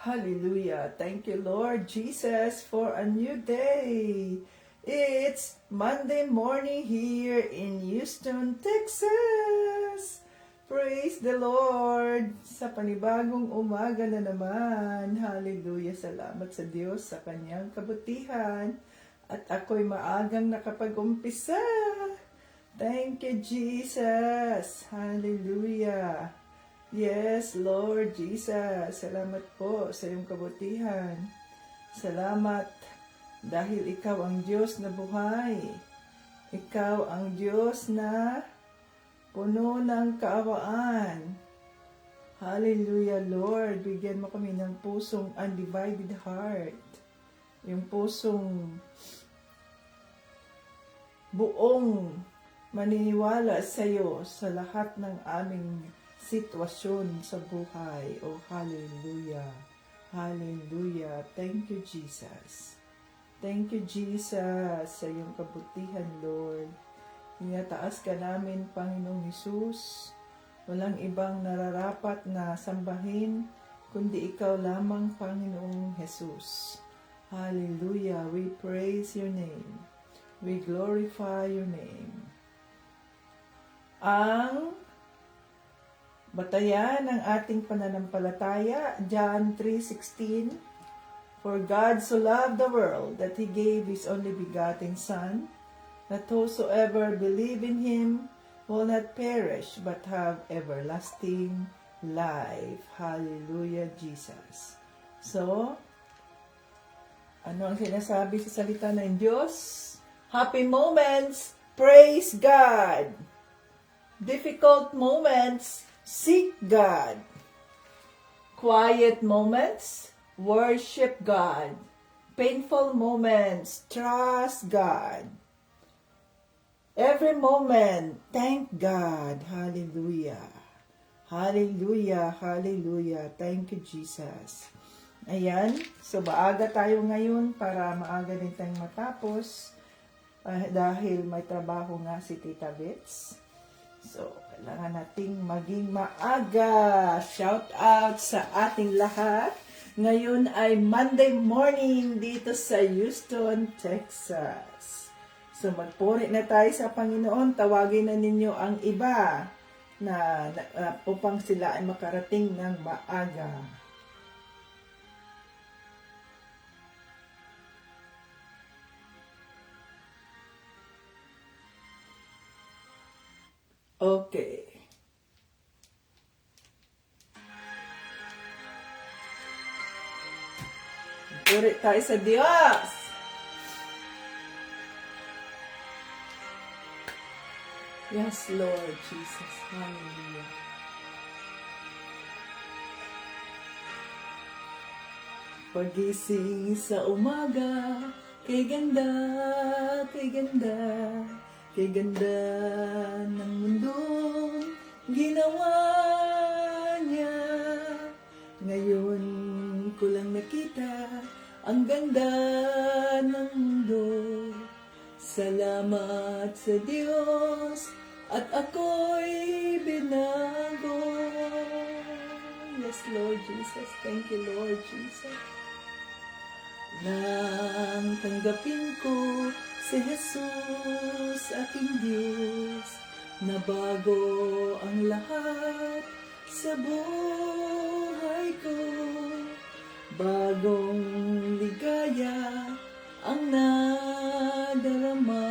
Hallelujah. Thank you, Lord Jesus, for a new day. It's Monday morning here in Houston, Texas. Praise the Lord. Sa panibagong umaga na naman. Hallelujah. Salamat sa Diyos sa kanyang kabutihan. At ako'y maagang nakapag-umpisa. Thank you, Jesus. Hallelujah. Yes, Lord Jesus. Salamat po sa iyong kabutihan. Salamat dahil ikaw ang Diyos na buhay. Ikaw ang Diyos na puno ng kaawaan. Hallelujah, Lord. Bigyan mo kami ng pusong undivided heart. Yung pusong buong maniniwala sa iyo sa lahat ng aming sitwasyon sa buhay. Oh, hallelujah. Hallelujah. Thank you, Jesus. Thank you, Jesus, sa iyong kabutihan, Lord. Inataas ka namin, Panginoong Hesus. Walang ibang nararapat na sambahin, kundi ikaw lamang, Panginoong Hesus. Hallelujah. We praise your name. We glorify your name. Ang batayan ng ating pananampalataya, John 3:16, For God so loved the world that He gave His only begotten Son, that whosoever believe in Him will not perish but have everlasting life. Hallelujah, Jesus. So, ano ang sinasabi sa salita ng Diyos? Happy moments, praise God. Difficult moments, seek God. Quiet moments, worship God. Painful moments, trust God. Every moment, thank God. Hallelujah. Hallelujah. Hallelujah. Thank you, Jesus. Ayan. So, maaga tayo ngayon para maaga din tayong matapos. Dahil may trabaho nga si Tita Bets. So, kailangan nating maging maaga. Shout out sa ating lahat. Ngayon ay Monday morning dito sa Houston, Texas. So, magpuri na tayo sa Panginoon. Tawagin na ninyo ang iba na upang sila ay makarating ng maaga. Okay. Puri tayo sa Diyos. Yes, Lord Jesus. Hallelujah. Pagising sa umaga, kay ganda, kay ganda, kay ganda ng mundong ginawa niya. Ngayon ko lang nakita ang ganda ng mundo. Salamat sa Diyos at ako'y binago. Yes, Lord Jesus. Thank you, Lord Jesus. Nang tanggapin ko si Jesus, aking Diyos, na bago ang lahat sa buhay ko. Bagong ligaya ang nadarama,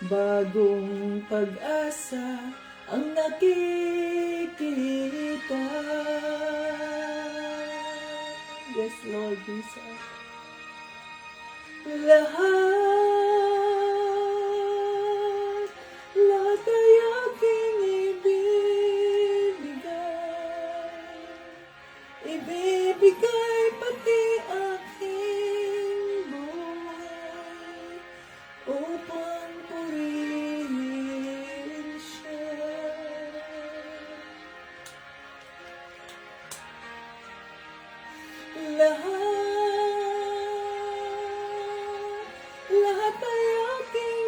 bagong pag-asa ang nakikita. Yes, Lord Jesus. Lahat ay aking ibibigay pati aking buhay upang purihin siya. Lahat ay aking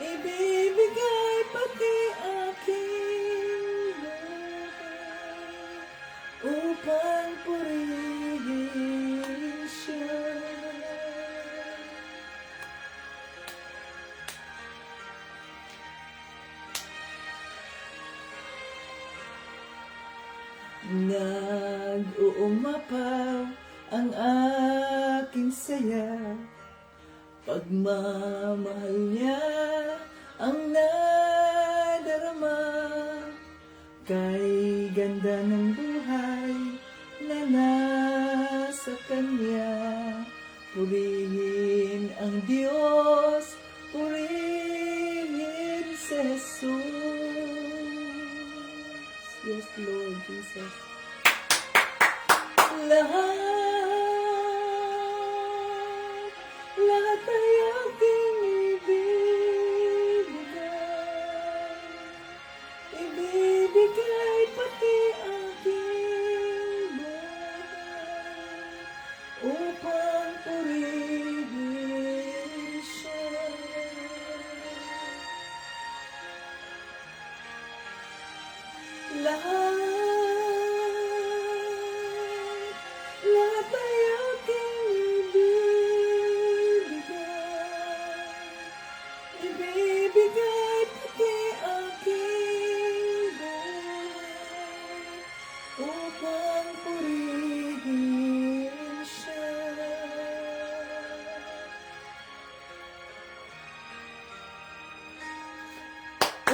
ibibigay pati aking buhay Nag-uumapaw ang aking saya, pagmamahal niya ang nadarama. Kay ganda ng buhay na nasa kanya, purihin ang Diyos, purihin si Jesus. Yes, Lord Jesus. Lahat ay aking ibibigay pati aking buhay, upang purihin siya. Lahat ay aking ibibigay pati aking buhay, upang purihin siya.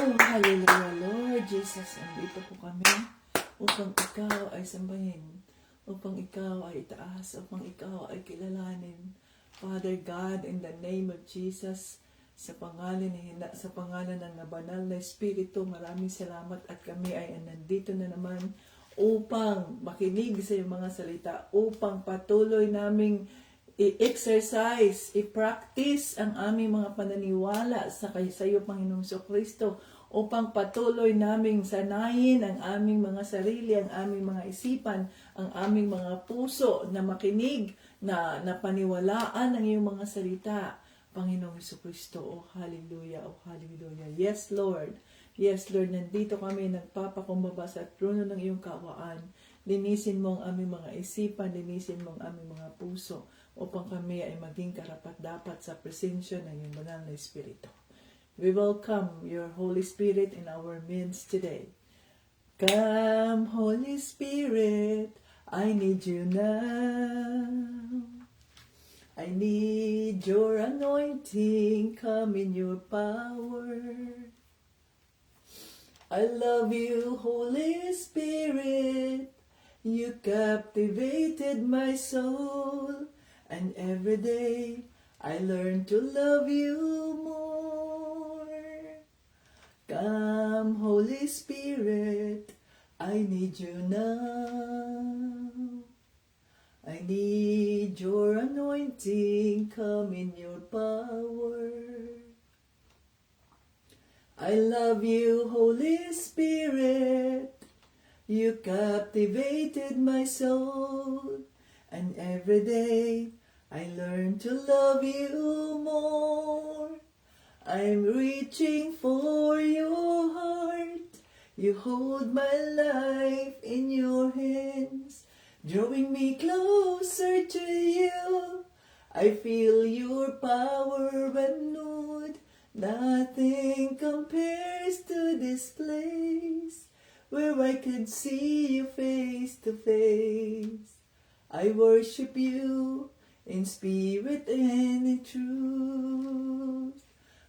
Oh, hallelujah, Lord Jesus. Andito po kami upang ikaw ay sambahin, upang ikaw ay itaas, upang ikaw ay kilalanin. Father God, in the name of Jesus, sa pangalan ng banal na Espiritu, maraming salamat at kami ay nandito na naman upang makinig sa iyong mga salita, upang patuloy naming i-exercise, i-practice ang aming mga pananiwala sa iyo, Panginoong Kristo, upang patuloy naming sanayin ang aming mga sarili, ang aming mga isipan, ang aming mga puso na makinig, na paniwalaan ang iyong mga salita, Panginoong Kristo. Oh, hallelujah, oh, hallelujah. Yes, Lord. Yes, Lord, nandito kami nagpapakumbaba sa trono ng iyong kawaan. Linisin mo ang aming mga isipan, linisin mo ang aming mga puso, upang kami ay maging karapat-dapat sa presensya ng iyong banal na Espiritu. We welcome your Holy Spirit in our midst today. Come, Holy Spirit, I need you now. I need your anointing, come in your power. I love you, Holy Spirit, you captivated my soul, and every day I learn to love you more. Come, Holy Spirit, I need you now. I need your anointing, come in your power. I love you, Holy Spirit, you captivated my soul, and every day I learn to love you more. I'm reaching for your heart, you hold my life in your hands, drawing me closer to you. I feel your power renewed. Nothing compares to this place where I could see you face to face. I worship you in spirit and in truth.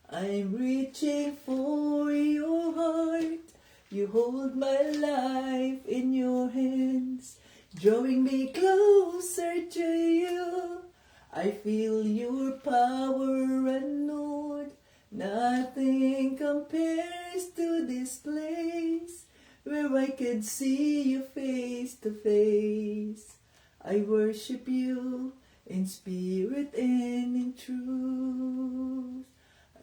I'm reaching for your heart. You hold my life in your hands, drawing me closer to you. I feel your power renewed. Nothing compares to this place where I could see you face to face. I worship you in spirit and in truth.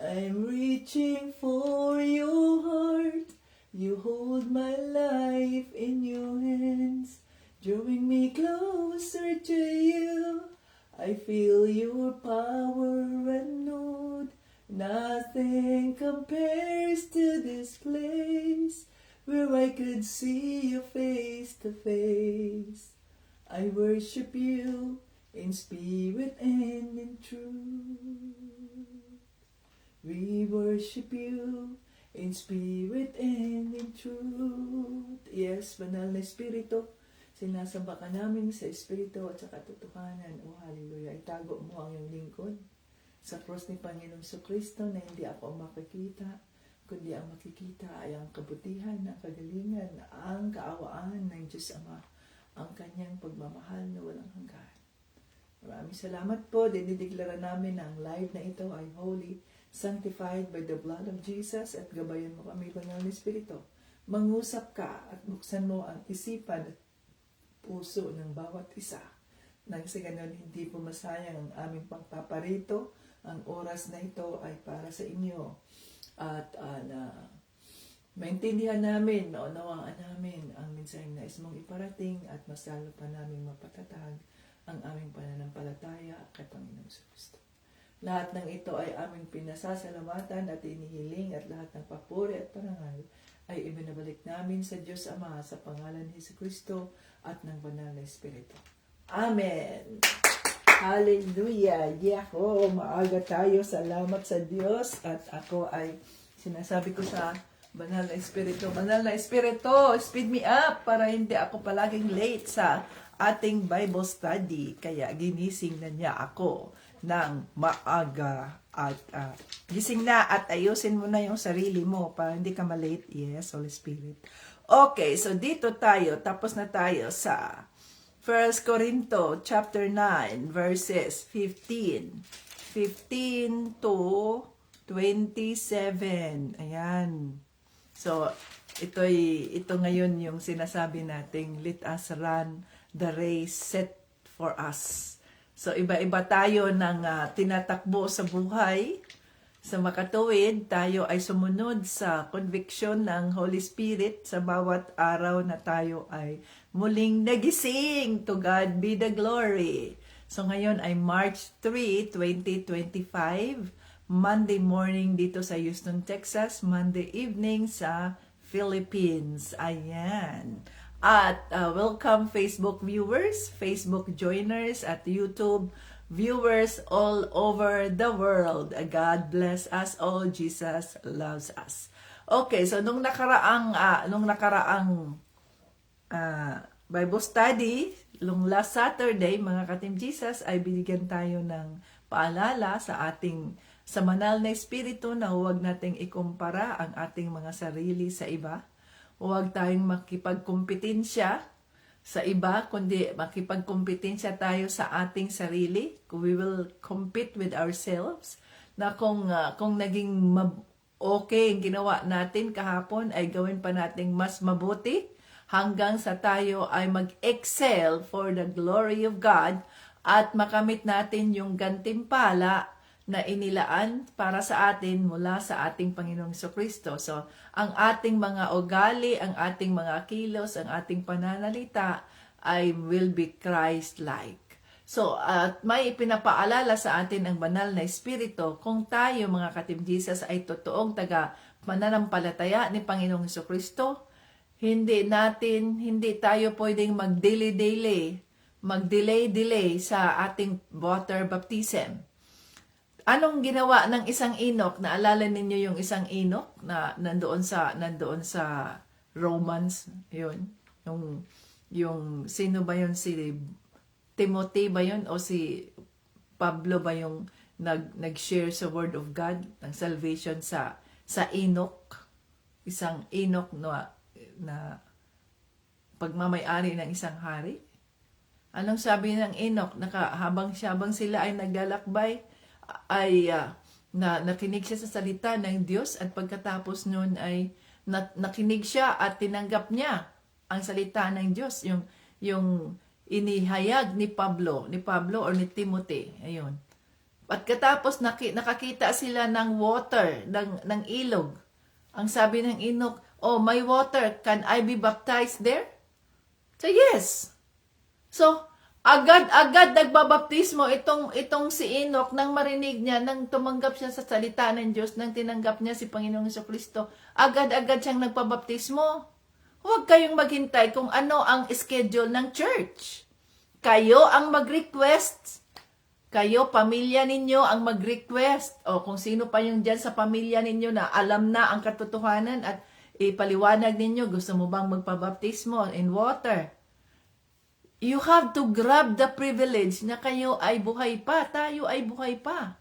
I'm reaching for your heart. You hold my life in your hands, drawing me closer to you. I feel your power renewed. Nothing compares to this place where I could see you face to face. I worship you in spirit and in truth. We worship you in spirit and in truth. Yes, banal na Espiritu, sinasamba ka namin sa Espiritu at sa katotohanan. O hallelujah, itago mo ang iyong lingkod sa cross ni Panginoong Kristo na hindi ako makikita, kundi ang makikita ay ang kabutihan, ang kagalingan, ang kaawaan ng Diyos Ama, ang kanyang pagmamahal na walang hanggan. Maraming salamat po. Dinideklara namin na ang live na ito ay holy, sanctified by the blood of Jesus, at gabayan mo kami, banal na Espiritu. Mangusap ka at buksan mo ang isipan at puso ng bawat isa. Nang sa ganun, hindi po masayang ang aming pagpaparito. Ang oras na ito ay para sa inyo. At na maintindihan namin, maunawaan namin ang mensaheng nais mong iparating at mas lalo pa namin mapatatag ang aming pananampalataya kay Panginoong Kristo. Lahat ng ito ay aming pinasasalamatan at inihiling, at lahat ng papuri at parangal ay ibinabalik namin sa Diyos Ama sa pangalan ni Kristo at ng banal na Espiritu. Amen! Hallelujah! Yako! Maaga tayo. Salamat sa Diyos. At ako ay sinasabi ko sa banal na Espiritu, banal na Espiritu, speed me up para hindi ako palaging late sa ating Bible study. Kaya ginising na niya ako ng maaga at gising na at ayusin mo na yung sarili mo para hindi ka malate. Yes, Holy Spirit. Okay, so dito tayo, tapos na tayo sa 1 Corinto chapter 9 verses 15 to 27. Ayan. So ito ngayon yung sinasabi nating let us run the race set for us. So, iba-iba tayo ng tinatakbo sa buhay. Sa makatuwid, tayo ay sumunod sa conviction ng Holy Spirit sa bawat araw na tayo ay muling nagising. To God be the glory. So, ngayon ay March 3, 2025. Monday morning dito sa Houston, Texas. Monday evening sa Philippines. Ayan. At welcome Facebook viewers, Facebook joiners, at YouTube viewers all over the world. God bless us all. Jesus loves us. Okay, so nung nakaraang Bible study, nung last Saturday, mga ka-Team Jesus, ay binigyan tayo ng paalala sa banal na Espiritu na huwag nating ikumpara ang ating mga sarili sa iba. Huwag tayong makipagkumpetensya sa iba, kundi makipagkumpetensya tayo sa ating sarili. We will compete with ourselves. Na kung naging okay ang ginawa natin kahapon, ay gawin pa nating mas mabuti hanggang sa tayo ay mag-excel for the glory of God at makamit natin yung gantimpala na inilaan para sa atin mula sa ating Panginoong Kristo. So, ang ating mga ugali, ang ating mga kilos, ang ating pananalita ay will be Christ-like. So, at may ipinapaalala sa atin ang banal na Espiritu kung tayo, mga ka-Team Jesus, ay totoong mananampalataya ni Panginoong Kristo, hindi tayo pwedeng mag-delay sa ating water baptism. Anong ginawa ng isang Enoch? Naalala ninyo yung isang Enoch na nandoon sa Romans, yun. Yung sino ba yun, si Timothy ba yun o si Pablo ba yung nag-share sa Word of God ng salvation sa Enoch? Isang Enoch na pagmamay-ari ng isang hari. Anong sabi ng Enoch? Habang sila ay naglalakbay, ay nakinig siya sa salita ng Diyos, at pagkatapos nun ay nakinig siya at tinanggap niya ang salita ng Diyos, yung inihayag ni Pablo or ni Timothy. Ayun. At katapos nakakita sila ng water, ng ilog. Ang sabi ng Enoch, oh, my water, can I be baptized there? So yes. So agad nagbabaptismo itong si Enoch nang marinig niya, nang tumanggap siya sa salita ng Diyos, nang tinanggap niya si Panginoong Kristo. Agad-agad siyang nagbabaptismo. Huwag kayong maghintay kung ano ang schedule ng church. Kayo ang mag-request Kayo, pamilya ninyo ang mag-request. O kung sino pa yung dyan sa pamilya ninyo na alam na ang katotohanan at ipaliwanag ninyo, gusto mo bang magpabaptismo in water? You have to grab the privilege na kayo ay buhay pa, tayo ay buhay pa.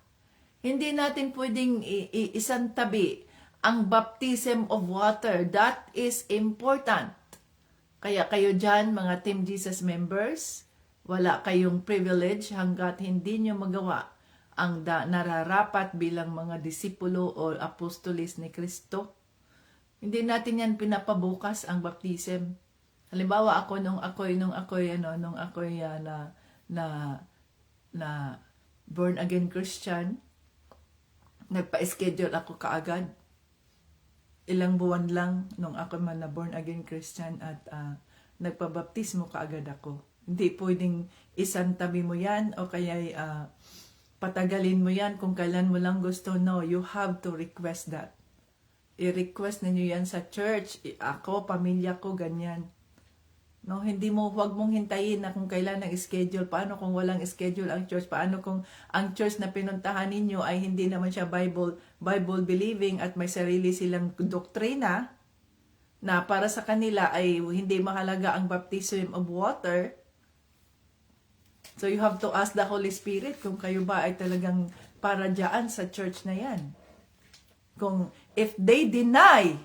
Hindi natin pwedeng isang tabi ang baptism of water. That is important. Kaya kayo dyan, mga Team Jesus members, wala kayong privilege hanggat hindi nyo magawa ang nararapat bilang mga disipulo o apostolis ni Kristo. Hindi natin yan pinapabukas ang baptism. Halimbawa ako nung ako'y na born again Christian, nagpa-schedule ako kaagad. Ilang buwan lang nung ako man na born again Christian at nagpabaptismo kaagad ako. Hindi pwedeng isang tabi mo yan o kaya patagalin mo yan kung kailan mo lang gusto. No, you have to request that. I-request ninyo yan sa church. Ako, pamilya ko, ganyan. No, huwag mong hintayin na kung kailan ang schedule. Paano kung walang schedule ang church? Paano kung ang church na pinuntahan ninyo ay hindi naman siya Bible believing at may sarili silang doktrina na para sa kanila ay hindi mahalaga ang baptism of water. So you have to ask the Holy Spirit kung kayo ba ay talagang para dyan sa church na yan. Kung if they deny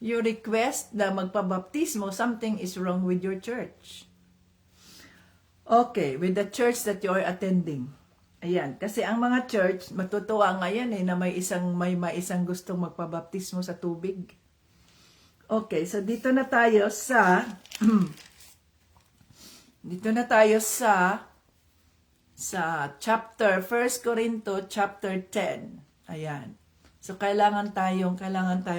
your request na magpabaptismo, something is wrong with your church. Okay, with the church that you are attending. Ayan, kasi ang mga church, matutuwa ngayon na may isang gustong magpabaptismo sa tubig. Okay, so dito na tayo sa chapter 1 Corinto chapter 10. Ayan. So kailangan tayong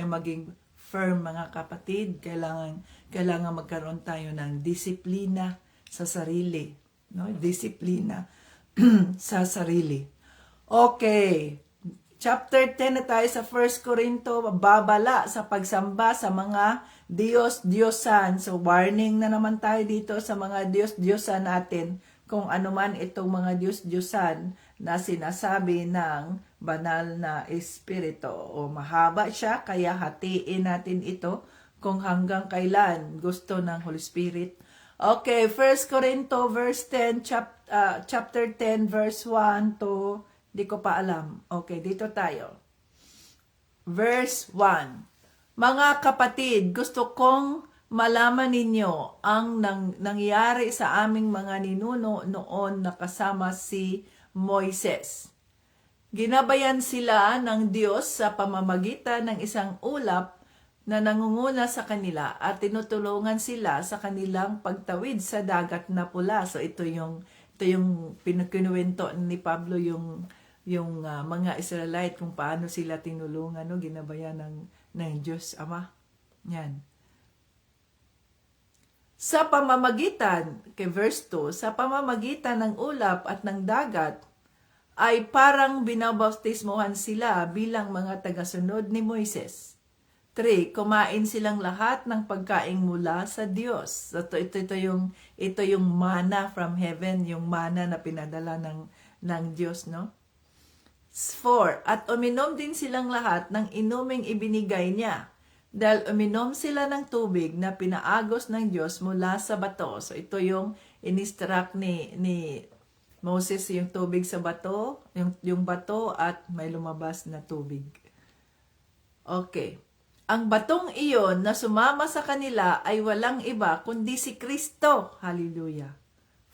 maging firm, mga kapatid. Kailangan magkaroon tayo ng disiplina sa sarili, no? Disiplina sa sarili. Okay. Chapter 10 na tayo sa 1 Corinto, babala sa pagsamba sa mga Diyos-Diyosan. So warning na naman tayo dito sa mga Diyos-Diyosan natin, kung ano man itong mga Diyos-Diyosan na sinasabi ng banal na espiritu. O mahaba siya, kaya hatiin natin ito kung hanggang kailan gusto ng Holy Spirit. Okay, 1 Corinto verse 10, chapter 10 verse 1 to, di ko pa alam. Okay, dito tayo. Verse 1. Mga kapatid, gusto kong malaman ninyo ang nangyari sa aming mga ninuno noon na kasama si Moises. Ginabayan sila ng Diyos sa pamamagitan ng isang ulap na nangunguna sa kanila at tinutulungan sila sa kanilang pagtawid sa dagat na pula. So ito yung kinuwento ni Pablo yung mga Israelite kung paano sila tinulungan, no, ginabayan ng Diyos Ama. Yan. Sa pamamagitan, kay verse 2, sa pamamagitan ng ulap at ng dagat, ay parang binabautismohan sila bilang mga tagasunod ni Moises. 3, kumain silang lahat ng pagkain mula sa Diyos. So, ito yung manna from heaven, yung manna na pinadala ng Diyos, no? 4, at uminom din silang lahat ng inuming ibinigay niya. Dahil uminom sila ng tubig na pinaagos ng Diyos mula sa bato. So ito yung in-instruct ni Moses, yung tubig sa bato, yung bato at may lumabas na tubig. Okay. Ang batong iyon na sumama sa kanila ay walang iba kundi si Kristo. Hallelujah.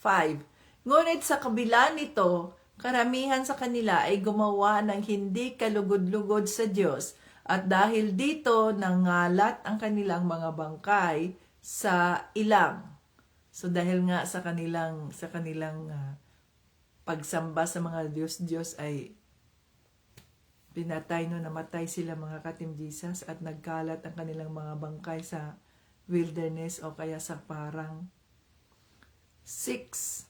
5. Ngunit sa kabila nito, karamihan sa kanila ay gumawa ng hindi kalugod-lugod sa Diyos. At dahil dito, nangalat ang kanilang mga bangkay sa ilang. So dahil nga sa kanilang pagsamba sa mga Diyos ay namatay sila, mga ka-Team Jesus, at nagkalat ang kanilang mga bangkay sa wilderness o kaya sa parang. 6.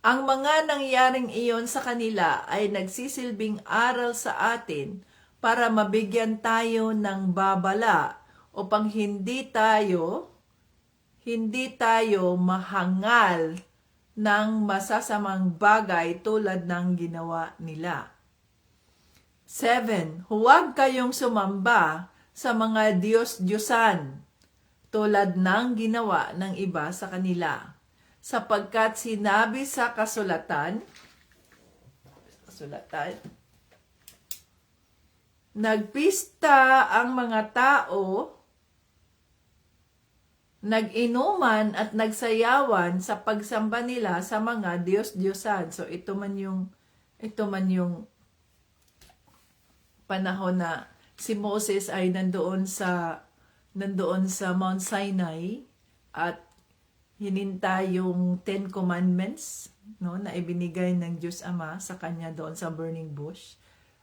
Ang mga nangyaring iyon sa kanila ay nagsisilbing aral sa atin para mabigyan tayo ng babala upang hindi tayo mahangal ng masasamang bagay tulad ng ginawa nila. 7. Huwag kayong sumamba sa mga Diyos-Diyosan tulad ng ginawa ng iba sa kanila, sapagkat sinabi sa kasulatan, nagpista ang mga tao, nag-inuman at nagsayawan sa pagsamba nila sa mga Diyos-Diyosan. So ito man yung panahon na si Moses ay nandoon sa Mount Sinai at hininta yung 10 Commandments, no, na ibinigay ng Diyos Ama sa kanya doon sa burning bush.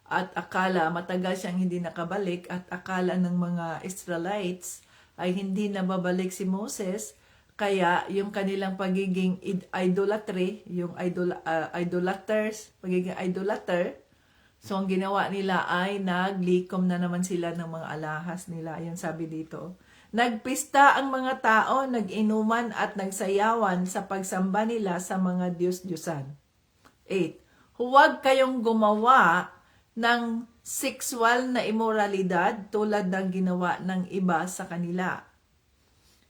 At akala, matagal siyang hindi nakabalik, at akala ng mga Israelites ay hindi na babalik si Moses, kaya yung kanilang pagiging idolatry, yung pagiging idolater, so ang ginawa nila ay naglikom na naman sila ng mga alahas nila. Ayan sabi dito. Nagpista ang mga tao, nag-inuman at nagsayawan sa pagsamba nila sa mga Diyos-Diyosan. 8. Huwag kayong gumawa ng sexual na immoralidad tulad ng ginawa ng iba sa kanila.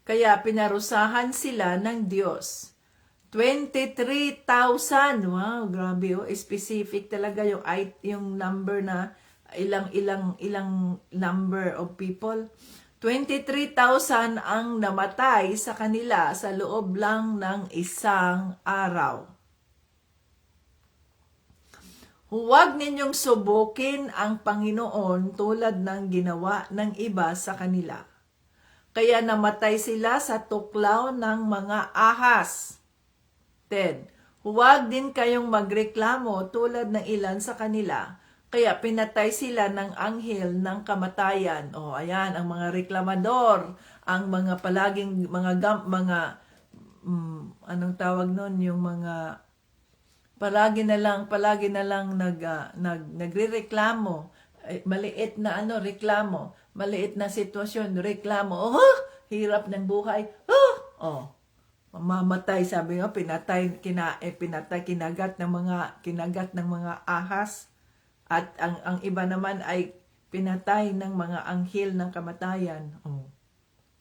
Kaya pinarusahan sila ng Diyos. 23,000. Wow, grabe oh. Specific talaga yung number na ilang number of people. 23,000 ang namatay sa kanila sa loob lang ng isang araw. Huwag ninyong subukin ang Panginoon tulad ng ginawa ng iba sa kanila. Kaya namatay sila sa tuklaw ng mga ahas. 10. Huwag din kayong magreklamo tulad ng ilan sa kanila. Kaya pinatay sila ng anghel ng kamatayan. O ayan, ang mga reklamador, ang mga palaging anong tawag nun, yung mga palagi na lang nagrereklamo, maliit na reklamo, maliit na sitwasyon, reklamo, hirap ng buhay, mamamatay, sabi nga, kinagat ng mga ahas, at ang iba naman ay pinatay ng mga anghel ng kamatayan.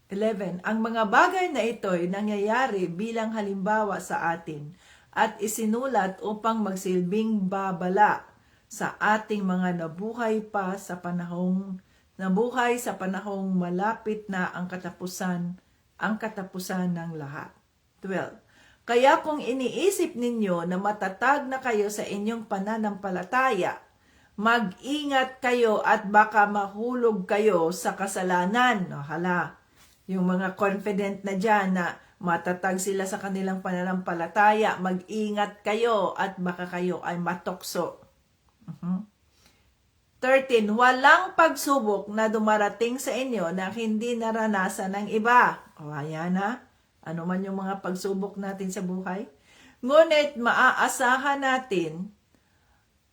11. Ang mga bagay na ito ay nangyayari bilang halimbawa sa atin, at isinulat upang magsilbing babala sa ating mga nabuhay sa panahong malapit na ang katapusan ng lahat. 12. Kaya kung iniisip ninyo na matatag na kayo sa inyong pananampalataya, mag-ingat kayo at baka mahulog kayo sa kasalanan. Yung mga confident na dyan na matatag sila sa kanilang pananampalataya, mag-ingat kayo at baka kayo ay matokso. 13. Walang pagsubok na dumarating sa inyo na hindi naranasan ng iba. Ayan na. Ano man yung mga pagsubok natin sa buhay. Ngunit maaasahan natin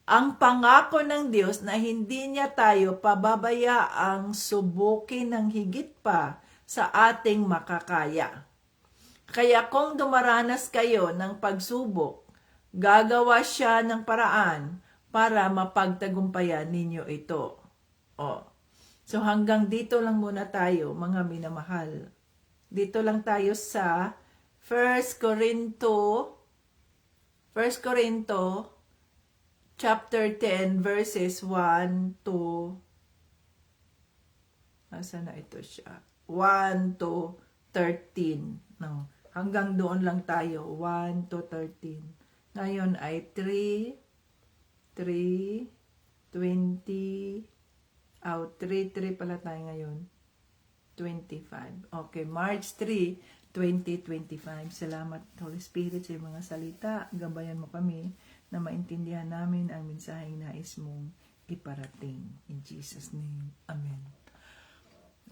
ang pangako ng Diyos na hindi niya tayo pababayaang subukin ng higit pa sa ating makakaya. Kaya kung dumaranas kayo ng pagsubok, gagawa siya ng paraan para mapagtagumpayan ninyo ito. So hanggang dito lang muna tayo, mga minamahal. Dito lang tayo sa 1 Corinto chapter 10 verses 1 to asa na ito siya? 1 to 13. No. Hanggang doon lang tayo, 1 to 13. Ngayon ay 3, 20, 3 pala tayo ngayon. 25. Okay, March 3, 2025. Salamat, Holy Spirit, sa mga salita. Gabayan mo kami na maintindihan namin ang mensaheng nais mong iparating. In Jesus' name, Amen.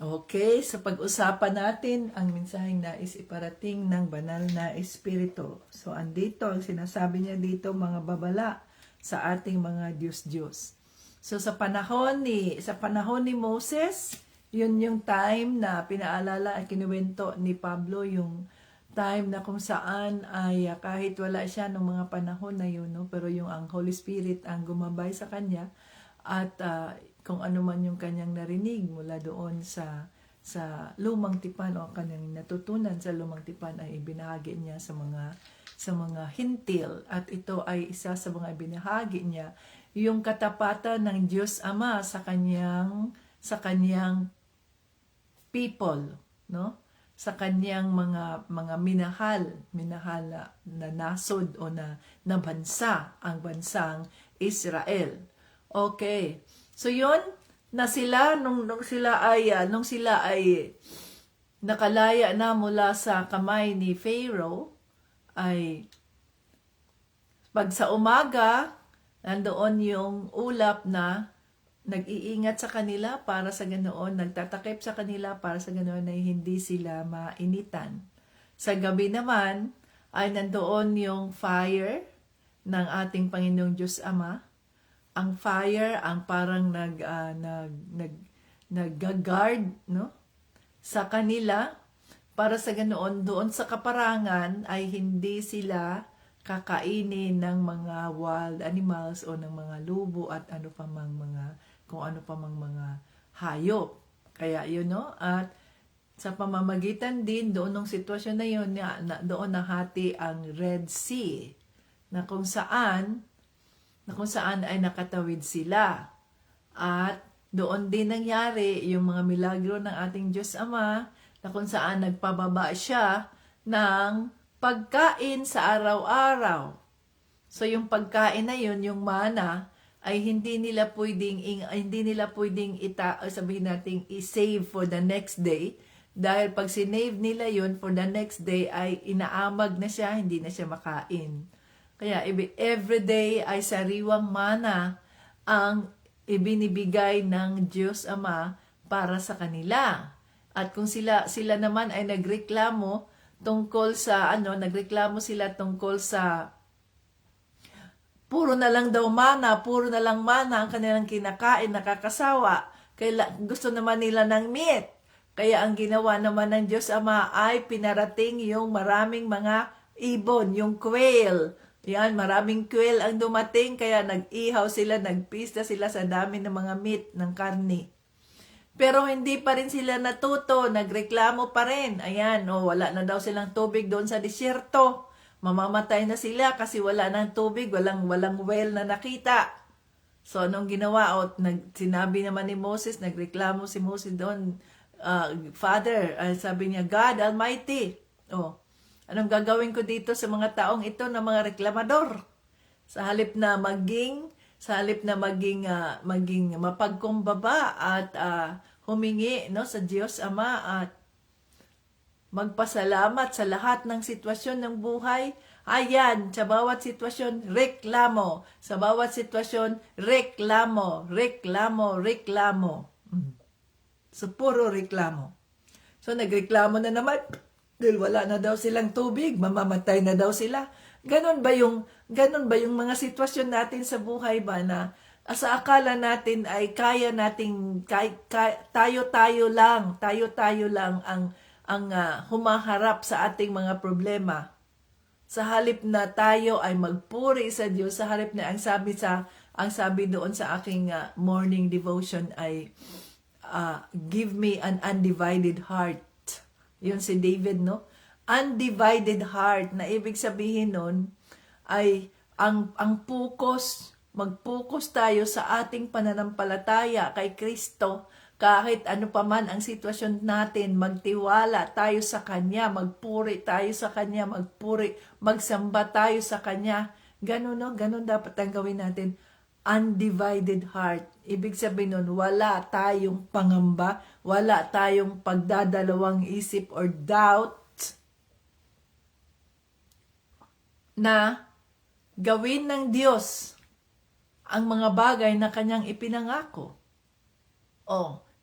Okay, sa pag-usapan natin ang mensaheng nais iparating ng banal na Espiritu. So, andito, ang sinasabi niya dito, mga babala sa ating mga Diyos-Diyos. So, sa panahon ni Moses, yun yung time na pinaalala at kinuwento ni Pablo yung time na kung saan ay kahit wala siya nung mga panahon na yun, no? Pero yung ang Holy Spirit ang gumabay sa kanya at kung ano man yung kanyang narinig mula doon sa lumang tipan o kanyang natutunan sa lumang tipan ay ibinahagi niya sa mga hintil, at ito ay isa sa mga ibinahagi niya yung katapatan ng Diyos Ama sa kanyang people, no? Sa kanyang mga minahal na nasod o na bansa, ang bansang Israel. Okay. So yun na sila nung sila ay nakalaya na mula sa kamay ni Pharaoh, ay pag sa umaga nandoon yung ulap na nag-iingat sa kanila para sa ganoon, nagtatakip sa kanila para sa ganoon ay hindi sila mainitan. Sa gabi naman ay nandoon yung fire ng ating Panginoong Diyos Ama. Ang fire ang parang nag-guard, no? Sa kanila para sa ganoon doon sa kaparangan ay hindi sila kakainin ng mga wild animals o ng mga lubo at kung ano pa mang mga hayop. Kaya yun, no? At sa pamamagitan din doon ng sitwasyon na yun, doon nahati ang Red Sea na kung saan ay nakatawid sila. At doon din nangyari yung mga milagro ng ating Diyos Ama na kung saan nagpababa siya ng pagkain sa araw-araw. So yung pagkain na yun, yung mana, ay hindi nila pwedeng sabihin nating i-save for the next day, dahil pag sinave nila yun for the next day ay inaamag na siya, hindi na siya makain. Kaya everyday ay sariwang mana ang ibinibigay ng Diyos Ama para sa kanila. At kung sila naman ay nagreklamo sila tungkol sa puro na lang mana ang kanilang kinakain, nakakasawa. Gusto naman nila ng meat. Kaya ang ginawa naman ng Diyos Ama ay pinarating yung maraming mga ibon, yung quail. Yan, maraming quail ang dumating, kaya nag-ihaw sila, nagpista sila sa dami ng mga meat, ng karne. Pero hindi pa rin sila natuto, nagreklamo pa rin. Ayan, wala na daw silang tubig doon sa disyerto. Mamamatay na sila kasi wala ng tubig, walang well na nakita. So, anong ginawa? Sinabi naman ni Moses, nagreklamo si Moses doon, Father, sabi niya, God Almighty, anong gagawin ko dito sa mga taong ito na mga reklamador? Sa halip na maging mapagkumbaba at humingi, no, sa Diyos Ama at magpasalamat sa lahat ng sitwasyon ng buhay. Ayan, sa bawat sitwasyon, reklamo. Sa bawat sitwasyon, reklamo. So, puro reklamo. So, nagreklamo na naman dahil wala na daw silang tubig, mamamatay na daw sila. Ganon ba yung mga sitwasyon natin sa buhay ba na sa akala natin ay kaya nating tayo-tayo lang ang humaharap sa ating mga problema. Sa halip na tayo ay magpuri sa Diyos, sa halip na ang sabi doon sa aking morning devotion ay give me an undivided heart. Yun si David, no? Undivided heart, na ibig sabihin nun ay ang mag-focus tayo sa ating pananampalataya kay Kristo. Kahit ano pa man ang sitwasyon natin, magtiwala tayo sa Kanya, magpuri tayo sa Kanya, magsamba tayo sa Kanya. Ganun, no? Ganun dapat ang gawin natin. Undivided heart. Ibig sabihin nun, wala tayong pangamba, wala tayong pagdadalawang isip or doubt na gawin ng Diyos ang mga bagay na Kanyang ipinangako.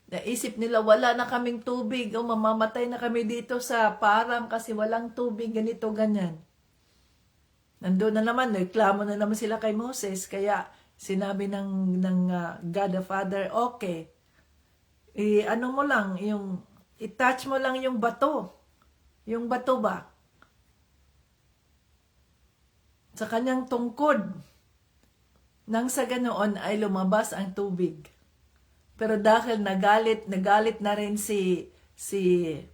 Naisip nila, wala na kaming tubig, mamamatay na kami dito sa parang kasi walang tubig, ganito, ganyan. Nandun na naman, reklamo na naman sila kay Moses, kaya sinabi ng God the Father, okay, i-touch mo lang yung bato. Yung bato ba? sa kanyang tungkod. Nang sa ganoon ay lumabas ang tubig. Pero dahil nagalit na rin si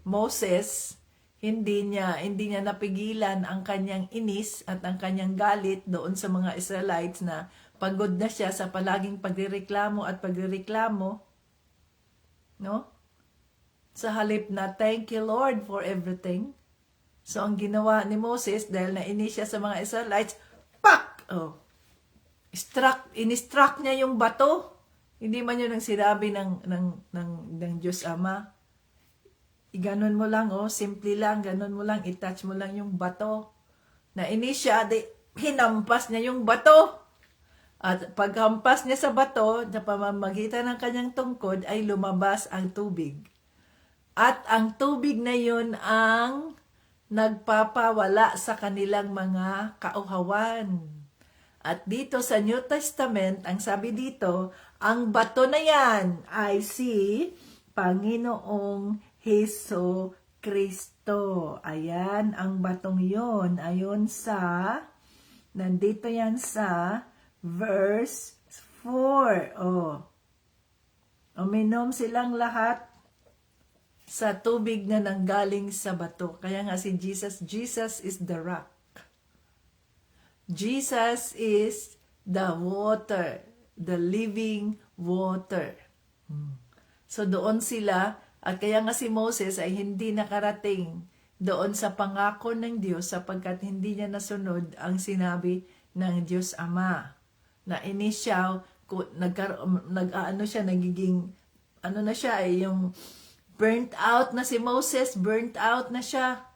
Moses, hindi niya napigilan ang kanyang inis at ang kanyang galit doon sa mga Israelites na pagod na siya sa palaging pagrereklamo, no? Sa halip na thank you Lord for everything. So ang ginawa ni Moses dahil nainis siya sa mga Israelites, pak! In-struck niya yung bato. Hindi man yun ang sinabi ng Diyos Ama. Iganon mo lang, simple lang, ganon mo lang, itouch mo lang yung bato. Nainis siya, hinampas niya yung bato. At paghampas niya sa bato, sa pamamagitan ng kanyang tungkod, ay lumabas ang tubig. At ang tubig na yun ang nagpapawala sa kanilang mga kauhawan. At dito sa New Testament, ang sabi dito, ang bato na yan ay si Panginoong Heso Kristo. Ayan, ang batong yon. Ayon sa, nandito yan sa verse 4. Uminom silang lahat sa tubig na nanggaling sa bato. Kaya nga si Jesus is the rock. Jesus is the water, the living water. So doon sila, at kaya nga si Moses ay hindi nakarating doon sa pangako ng Diyos sapagkat hindi niya nasunod ang sinabi ng Diyos Ama. Na initial, yung burnt out na si Moses, burnt out na siya.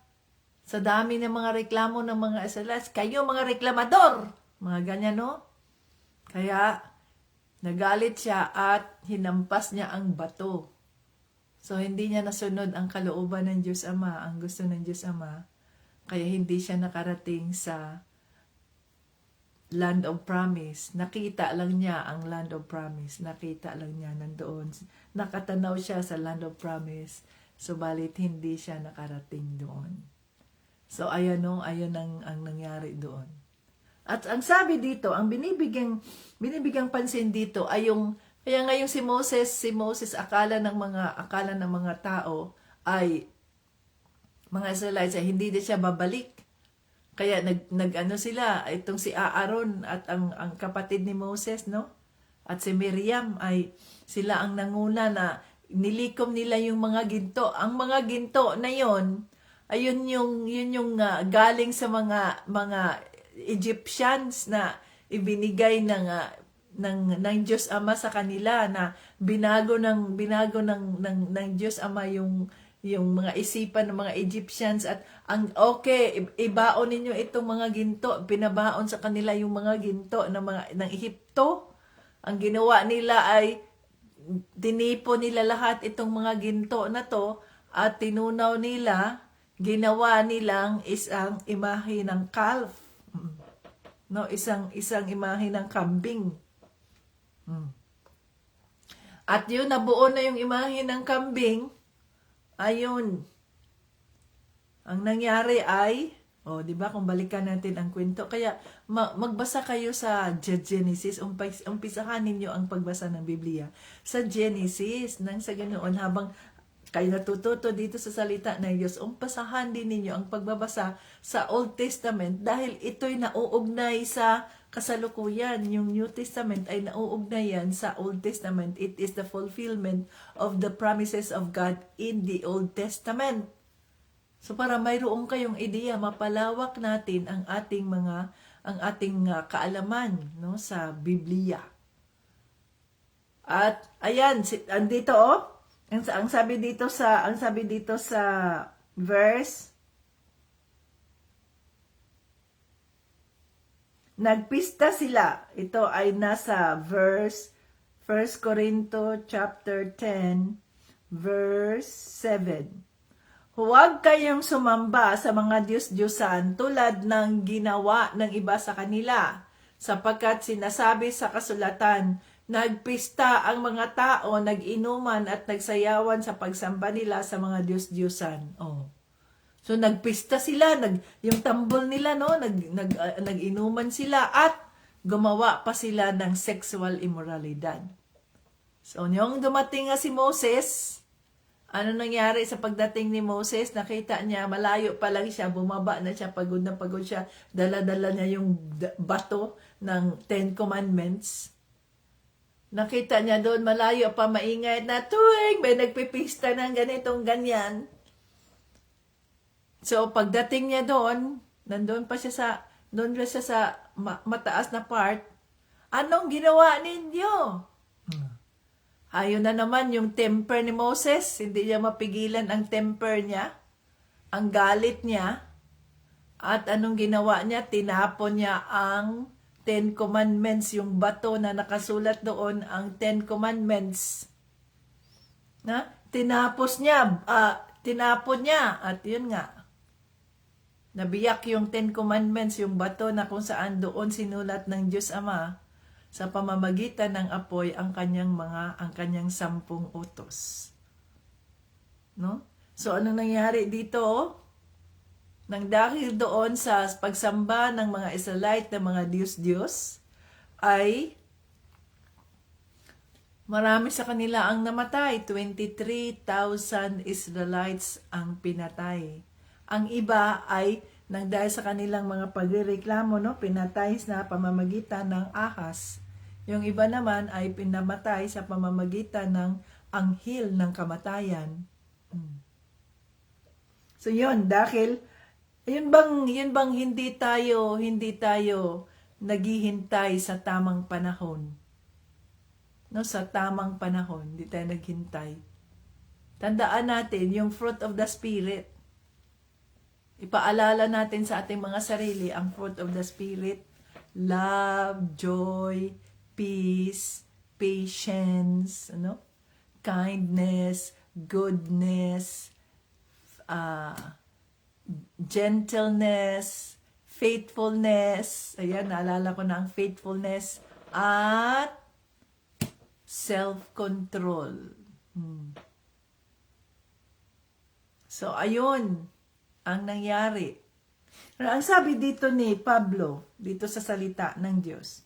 Sa dami ng mga reklamo ng mga Israelites, kayo mga reklamador! Mga ganyan, no? Kaya, nagalit siya at hinampas niya ang bato. So, hindi niya nasunod ang kalooban ng Diyos Ama, ang gusto ng Diyos Ama. Kaya hindi siya nakarating sa land of promise. Nakita lang niya ang land of promise. Nakita lang niya nandoon. Nakatanaw siya sa land of promise. Subalit hindi siya nakarating doon. So, ayan ang nangyari doon. At ang sabi dito, ang binibigyang pansin dito ay kaya ngayon si Moses akala ng mga tao ay mga Israelites ay hindi din siya babalik. Kaya sila, itong si Aaron at ang kapatid ni Moses, no? At si Miriam ay sila ang nanguna na nilikom nila yung mga ginto. Ang mga ginto na yon ayun yung galing sa mga Egyptians na ibinigay ng Diyos Ama sa kanila na binago ng Diyos Ama yung mga isipan ng mga Egyptians at ibaon ninyo itong mga ginto, pinabaon sa kanila yung mga ginto ng Ehipto. Ang ginawa nila ay tinipo nila lahat itong mga ginto na to at tinunaw nila, ginawa nilang isang imahe ng calf. No, isang imahe ng kambing. At yun, nabuo na yung imahe ng kambing. Ayun. Ang nangyari ay, di ba, kung balikan natin ang kwento. Kaya, magbasa kayo sa Genesis. Umpisahan ninyo ang pagbasa ng Biblia sa Genesis. Nang sa ganoon, habang kayo natututo dito sa salita ng Diyos, umpisahan din ninyo ang pagbabasa sa Old Testament dahil ito'y nauugnay sa kasalukuyan. Yung New Testament ay nauugnayan sa Old Testament. It is the fulfillment of the promises of God in the Old Testament. So para mayroon kayong ideya, mapalawak natin ang ating kaalaman, no, sa Biblia. At ayan, andito ang sabi dito sa verse, nagpista sila. Ito ay nasa verse 1 Corinto chapter 10 verse 7. Huwag kayong sumamba sa mga Diyos-Diyosan tulad ng ginawa ng iba sa kanila, sapagkat sinasabi sa kasulatan, nagpista ang mga tao, nag-inuman at nagsayawan sa pagsamba nila sa mga Diyos-Diyosan. So nagpista sila, yung tambol nila, no, nag-inuman sila at gumawa pa sila ng sexual immoralidad. So yung dumating nga si Moses, ano nangyari sa pagdating ni Moses? Nakita niya, malayo pa lang siya, bumaba na siya, pagod na pagod siya, dala-dala niya yung bato ng 10 Commandments. Nakita niya doon, malayo pa, maingay na tuwing may nagpipista ng ganitong ganyan. So, pagdating niya doon, doon siya sa mataas na part, anong ginawa ninyo? Ayun na naman yung temper ni Moses, hindi niya mapigilan ang temper niya, ang galit niya, at anong ginawa niya? Tinapon niya ang 10 Commandments, yung bato na nakasulat doon, ang 10 Commandments. Tinapon niya, at yun nga, nabiyak yung 10 Commandments, yung bato na kung saan doon sinulat ng Diyos Ama sa pamamagitan ng apoy ang kanyang 10 utos. No? So anong nangyari dito? Nang dahil doon sa pagsamba ng mga Israelite ng mga Diyos-Diyos, ay marami sa kanila ang namatay. 23,000 Israelites ang pinatay. Ang iba ay nang dahil sa kanilang mga pagrereklamo, no, pinatay sa pamamagitan ng ahas. Yung iba naman ay pinamatay sa pamamagitan ng anghel ng kamatayan. So yun, dahil yun bang hindi tayo naghihintay sa tamang panahon. No, sa tamang panahon, hindi tayo naghintay. Tandaan natin yung fruit of the Spirit. Ipaalala natin sa ating mga sarili ang fruit of the Spirit: love, joy, peace, patience, kindness, goodness, gentleness, faithfulness. Ayan, naalala ko na ang faithfulness at self-control. So, ayun ang nangyari. Pero ang sabi dito ni Pablo, dito sa salita ng Diyos,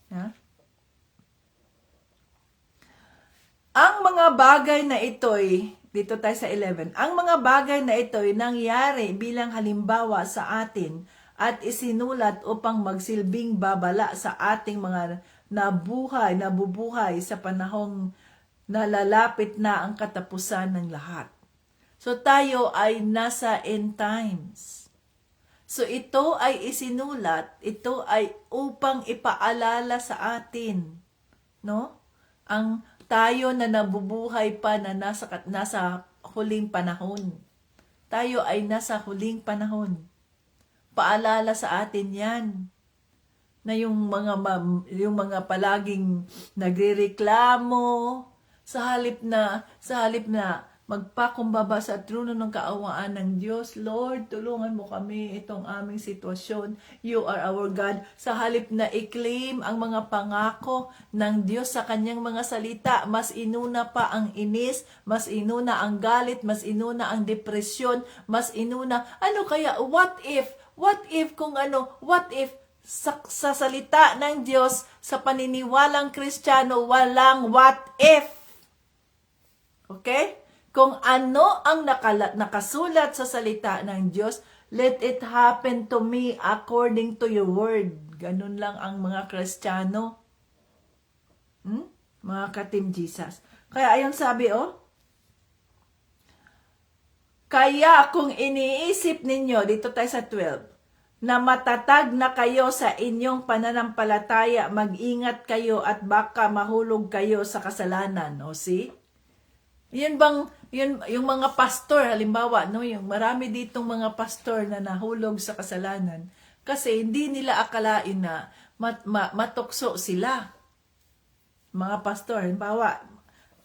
ang mga bagay na ito'y, dito tayo sa 11, ang mga bagay na ito'y nangyari bilang halimbawa sa atin at isinulat upang magsilbing babala sa ating mga nabubuhay sa panahong nalalapit na ang katapusan ng lahat. So tayo ay nasa end times. So ito ay isinulat, ito ay upang ipaalala sa atin, no? Ang tayo na nabubuhay pa na nasa huling panahon. Tayo ay nasa huling panahon. Paalala sa atin 'yan. Na yung mga palaging nagrereklamo sa halip na magpakumbaba sa trono ng kaawaan ng Diyos. Lord, tulungan mo kami itong aming sitwasyon. You are our God. Sa halip na i-claim ang mga pangako ng Diyos sa kanyang mga salita, mas inuna pa ang inis, mas inuna ang galit, mas inuna ang depresyon, mas inuna, what if sa salita ng Diyos, sa paniniwalang Kristiyano, walang what if. Okay? Kung ano ang nakasulat sa salita ng Diyos, let it happen to me according to your word. Ganun lang ang mga Kristiyano. Mga ka-Team Jesus. Kaya ayun sabi, kaya kung iniisip ninyo, dito tayo sa 12, na matatag na kayo sa inyong pananampalataya, mag-ingat kayo at baka mahulog kayo sa kasalanan. O see? Yung mga pastor, halimbawa, yung marami ditong mga pastor na nahulog sa kasalanan kasi hindi nila akalain na matukso sila. Mga pastor, halimbawa,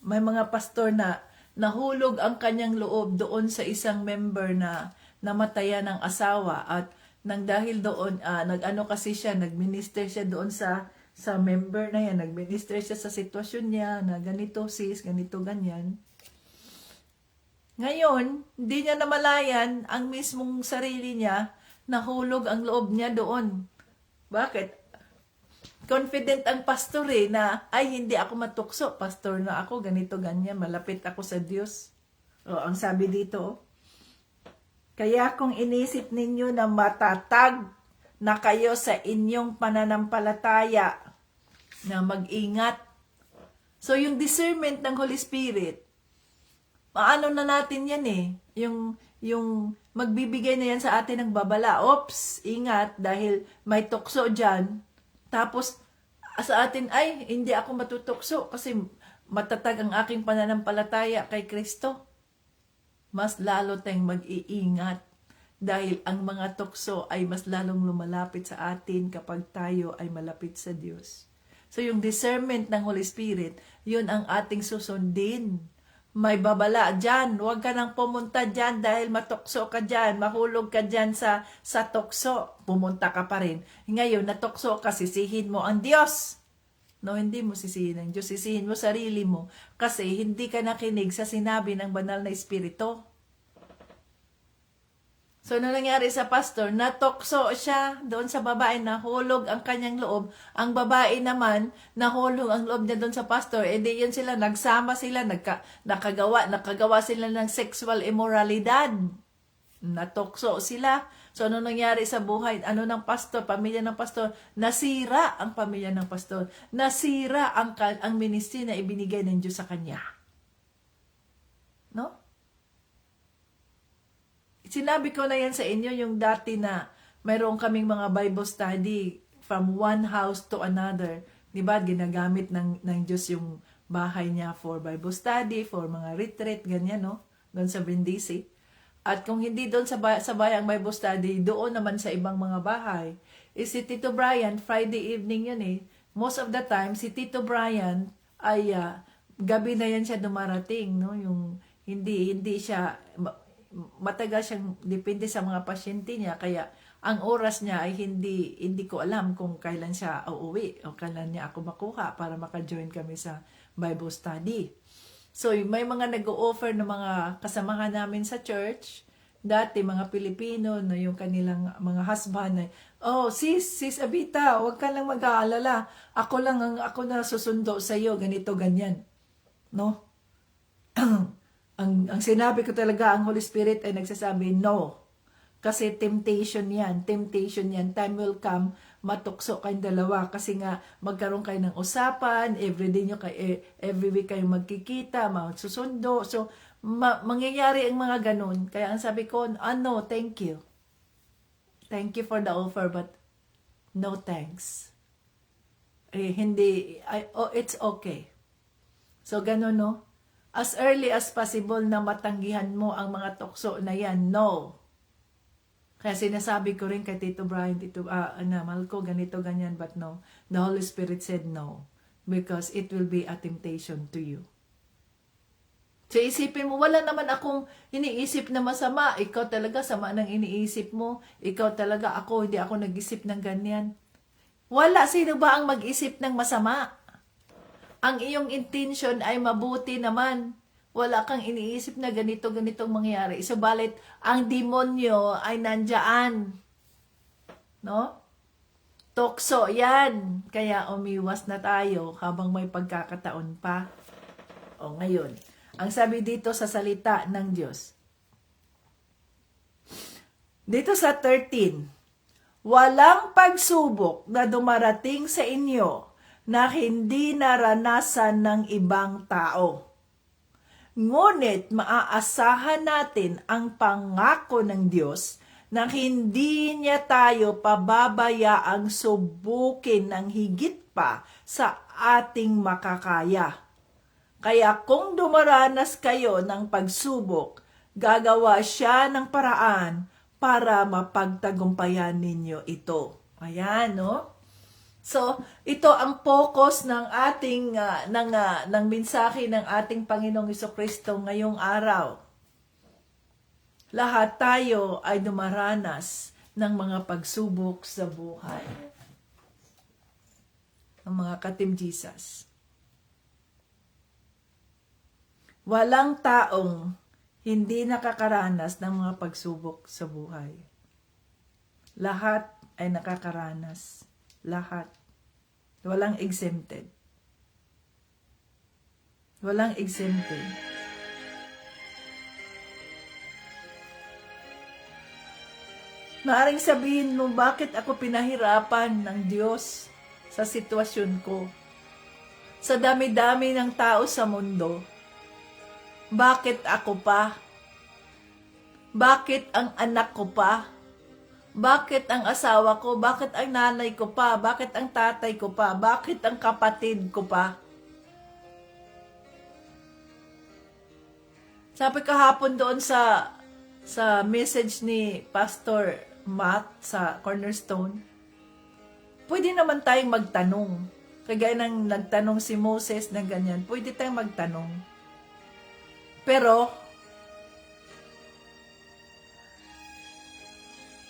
may mga pastor na nahulog ang kanyang loob doon sa isang member na namatayan ng asawa at nang dahil doon, nag-minister siya doon sa member na yan, nag-minister siya sa sitwasyon niya na ganito sis, ganito ganyan. Ngayon, hindi niya namalayan ang mismong sarili niya, nahulog ang loob niya doon. Bakit? Confident ang pastor na, ay hindi ako matukso, pastor na ako, ganito, ganyan, malapit ako sa Diyos. O, ang sabi dito, kaya kung inisip ninyo na matatag na kayo sa inyong pananampalataya, na mag-ingat. So, yung discernment ng Holy Spirit, paano na natin yan yung magbibigay na yan sa atin ng babala. Oops, ingat, dahil may tukso dyan. Tapos, sa atin, ay, hindi ako matutukso kasi matatag ang aking pananampalataya kay Kristo. Mas lalo tayong mag-iingat dahil ang mga tukso ay mas lalong lumalapit sa atin kapag tayo ay malapit sa Diyos. So, yung discernment ng Holy Spirit, yun ang ating susundin. May babala dyan. Huwag ka nang pumunta dyan dahil matukso ka dyan. Mahulog ka dyan sa tukso. Pumunta ka pa rin. Ngayon, natukso ka, sisihin mo ang Diyos. No, hindi mo sisihin ang Diyos. Sisihin mo sarili mo. Kasi hindi ka nakinig sa sinabi ng banal na Espiritu. So, ano nangyari sa pastor? Natokso siya doon sa babae, nahulog ang kanyang loob. Ang babae naman, nahulog ang loob niya doon sa pastor. E di yun sila, nagsama sila, nakagawa sila ng sexual immoralidad. Natokso sila. So, ano nangyari sa buhay? Ano ng pastor? Pamilya ng pastor? Nasira ang pamilya ng pastor. Nasira ang ministry na ibinigay ng Diyos sa kanya. No? Sinabi ko na yan sa inyo yung dati na mayroon kaming mga Bible study from one house to another. Diba? Ginagamit ng Diyos yung bahay niya for Bible study, for mga retreat, ganyan, no? Doon sa Brindisi. At kung hindi doon sa bayang Bible study, doon naman sa ibang mga bahay. Si Tito Brian, Friday evening yun Most of the time, si Tito Brian ay gabi na yan siya dumarating, no? Yung hindi siya matagal siyang depende sa mga pasyente niya, kaya ang oras niya ay hindi ko alam kung kailan siya uuwi o kailan niya ako makuha para maka-join kami sa Bible study. So, may mga nag-o-offer ng mga kasamahan namin sa church, dati mga Pilipino na yung kanilang mga husband na, oh, sis Abita, huwag ka lang mag-aalala. Ako na susundo sa iyo, ganito, ganyan. No? Ang sinabi ko talaga, ang Holy Spirit ay nagsasabi, no. Kasi temptation yan. Time will come, matukso kayong dalawa. Kasi nga, magkaroon kayo ng usapan, every week kayo magkikita, magsusundo. So, mangyayari ang mga ganun. Kaya ang sabi ko, no, thank you. Thank you for the offer, but no thanks. It's okay. So, ganun, no? As early as possible na matanggihan mo ang mga tukso na yan, no. Kaya sinasabi ko rin kay Tito Brian, mahal ko, ganito, ganyan, but no. The Holy Spirit said no. Because it will be a temptation to you. So isipin mo, wala naman akong iniisip na masama. Ikaw talaga, sama ng iniisip mo. Ikaw talaga, hindi ako nag-isip ng ganyan. Wala, sino ba ang mag-isip ng masama? Ang iyong intention ay mabuti naman. Wala kang iniisip na ganitong mangyayari. Subalit, ang demonyo ay nandyan. No? Tukso yan. Kaya umiwas na tayo habang may pagkakataon pa. O ngayon, ang sabi dito sa salita ng Diyos. Dito sa 13, walang pagsubok na dumarating sa inyo na hindi naranasan ng ibang tao. Ngunit maaasahan natin ang pangako ng Diyos na hindi niya tayo pababayaang subukin ng higit pa sa ating makakaya. Kaya kung dumaranas kayo ng pagsubok, gagawa siya ng paraan para mapagtagumpayan ninyo ito. Ayan, no? So, ito ang focus ng ating ng mensahe ng ating Panginoong Jesucristo ngayong araw. Lahat tayo ay dumaranas ng mga pagsubok sa buhay. Ang mga ka-Team Jesus. Walang taong hindi nakakaranas ng mga pagsubok sa buhay. Lahat ay nakakaranas. Lahat. Walang exempted. Walang exempted. Maaring sabihin mo, bakit ako pinahirapan ng Diyos sa sitwasyon ko? Sa dami-dami ng tao sa mundo, bakit ako pa? Bakit ang anak ko pa? Bakit ang asawa ko? Bakit ang nanay ko pa? Bakit ang tatay ko pa? Bakit ang kapatid ko pa? Sabi kahapon doon sa message ni Pastor Matt sa Cornerstone, pwede naman tayong magtanong. Kagaya ng nagtanong si Moses na ganyan, pwede tayong magtanong. Pero,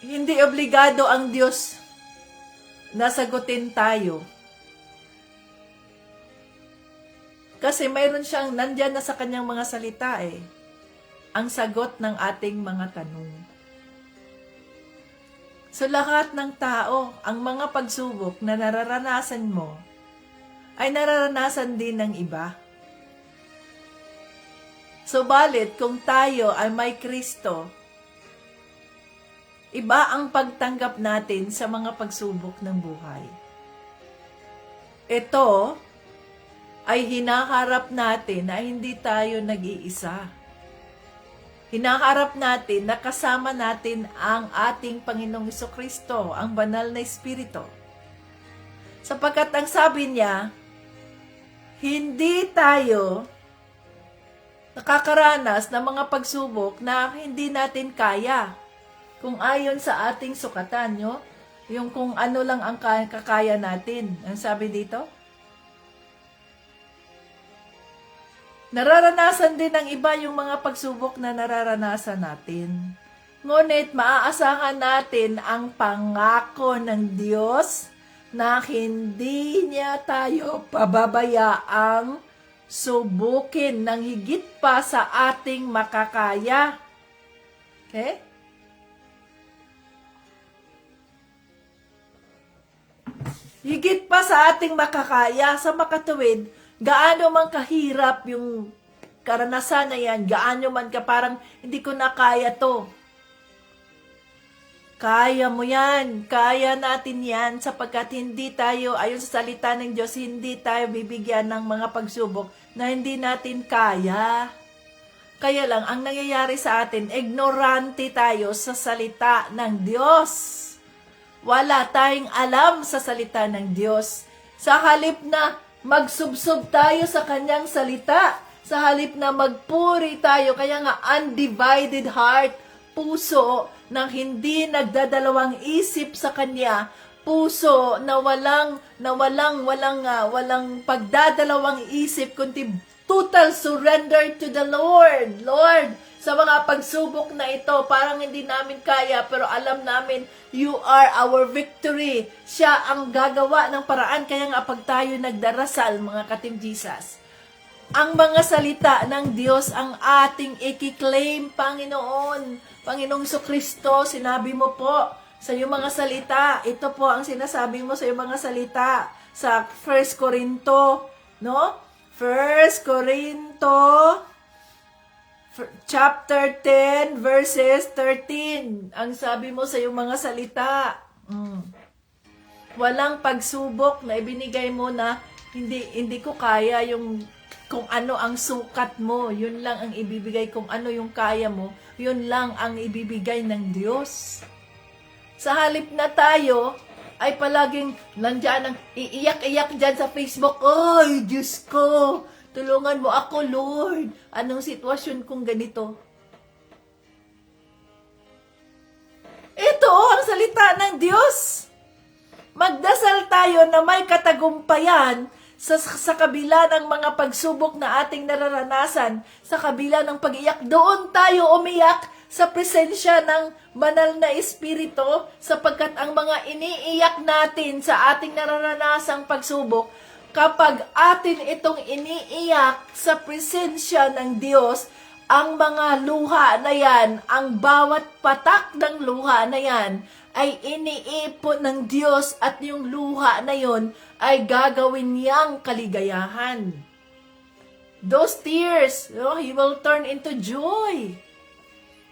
hindi obligado ang Diyos na sagutin tayo. Kasi mayroon siyang nandyan na sa kanyang mga salita ang sagot ng ating mga tanong. So lahat ng tao, ang mga pagsubok na nararanasan mo, ay nararanasan din ng iba. Subalit, kung tayo ay may Kristo, iba ang pagtanggap natin sa mga pagsubok ng buhay. Ito ay hinaharap natin na hindi tayo nag-iisa. Hinaharap natin na kasama natin ang ating Panginoong Jesucristo, ang banal na Espiritu. Sapagkat ang sabi niya, hindi tayo nakakaranas ng mga pagsubok na hindi natin kaya. Kung ayon sa ating sukatan, yung kung ano lang ang kakaya natin. Ang sabi dito? Nararanasan din ng iba yung mga pagsubok na nararanasan natin. Ngunit maaasahan natin ang pangako ng Diyos na hindi niya tayo pababayaang subukin ng higit pa sa ating makakaya. Okay? Higit pa sa ating makakaya, sa makatuwid, gaano man kahirap yung karanasan na yan, gaano man ka parang hindi ko na kaya to. Kaya mo yan, kaya natin yan, sapagkat hindi tayo, ayon sa salita ng Diyos, hindi tayo bibigyan ng mga pagsubok na hindi natin kaya. Kaya lang, ang nangyayari sa atin, ignorante tayo sa salita ng Diyos. Wala tayong alam sa salita ng Diyos. Sa halip na magsubsob tayo sa kanyang salita, sa halip na magpuri tayo, kaya nga undivided heart, puso na hindi nagdadalawang isip sa kanya, puso na walang pagdadalawang isip, kundi total surrender to the Lord. Lord, sa mga pagsubok na ito, parang hindi namin kaya, pero alam namin, you are our victory. Siya ang gagawa ng paraan. Kaya nga pag tayo nagdarasal, mga ka-Team Jesus, ang mga salita ng Diyos ang ating i-claim, Panginoon. Panginoong Jesucristo, sinabi mo po sa iyong mga salita, ito po ang sinasabi mo sa iyong mga salita sa 1 Corinto, no? 1 Corinto chapter 10 verses 13. Ang sabi mo sa iyong mga salita, walang pagsubok na ibinigay mo na hindi ko kaya yung kung ano ang sukat mo, yun lang ang ibibigay. Kung ano yung kaya mo, yun lang ang ibibigay ng Diyos. Sa halip na tayo ay palaging nandiyan ang iiyak-iyak dyan sa Facebook, "Ay, Diyos ko, tulungan mo ako, Lord. Anong sitwasyon kong ganito?" Ito ang salita ng Diyos. Magdasal tayo na may katagumpayan sa kabila ng mga pagsubok na ating nararanasan, sa kabila ng pag-iyak. Doon tayo umiyak sa presensya ng banal na Espiritu, sapagkat ang mga iniiyak natin sa ating nararanasang pagsubok, kapag atin itong iniiyak sa presensya ng Diyos, ang mga luha na yan, ang bawat patak ng luha na yan, ay iniipon ng Diyos at yung luha na yon ay gagawin niyang kaligayahan. Those tears, He will turn into joy.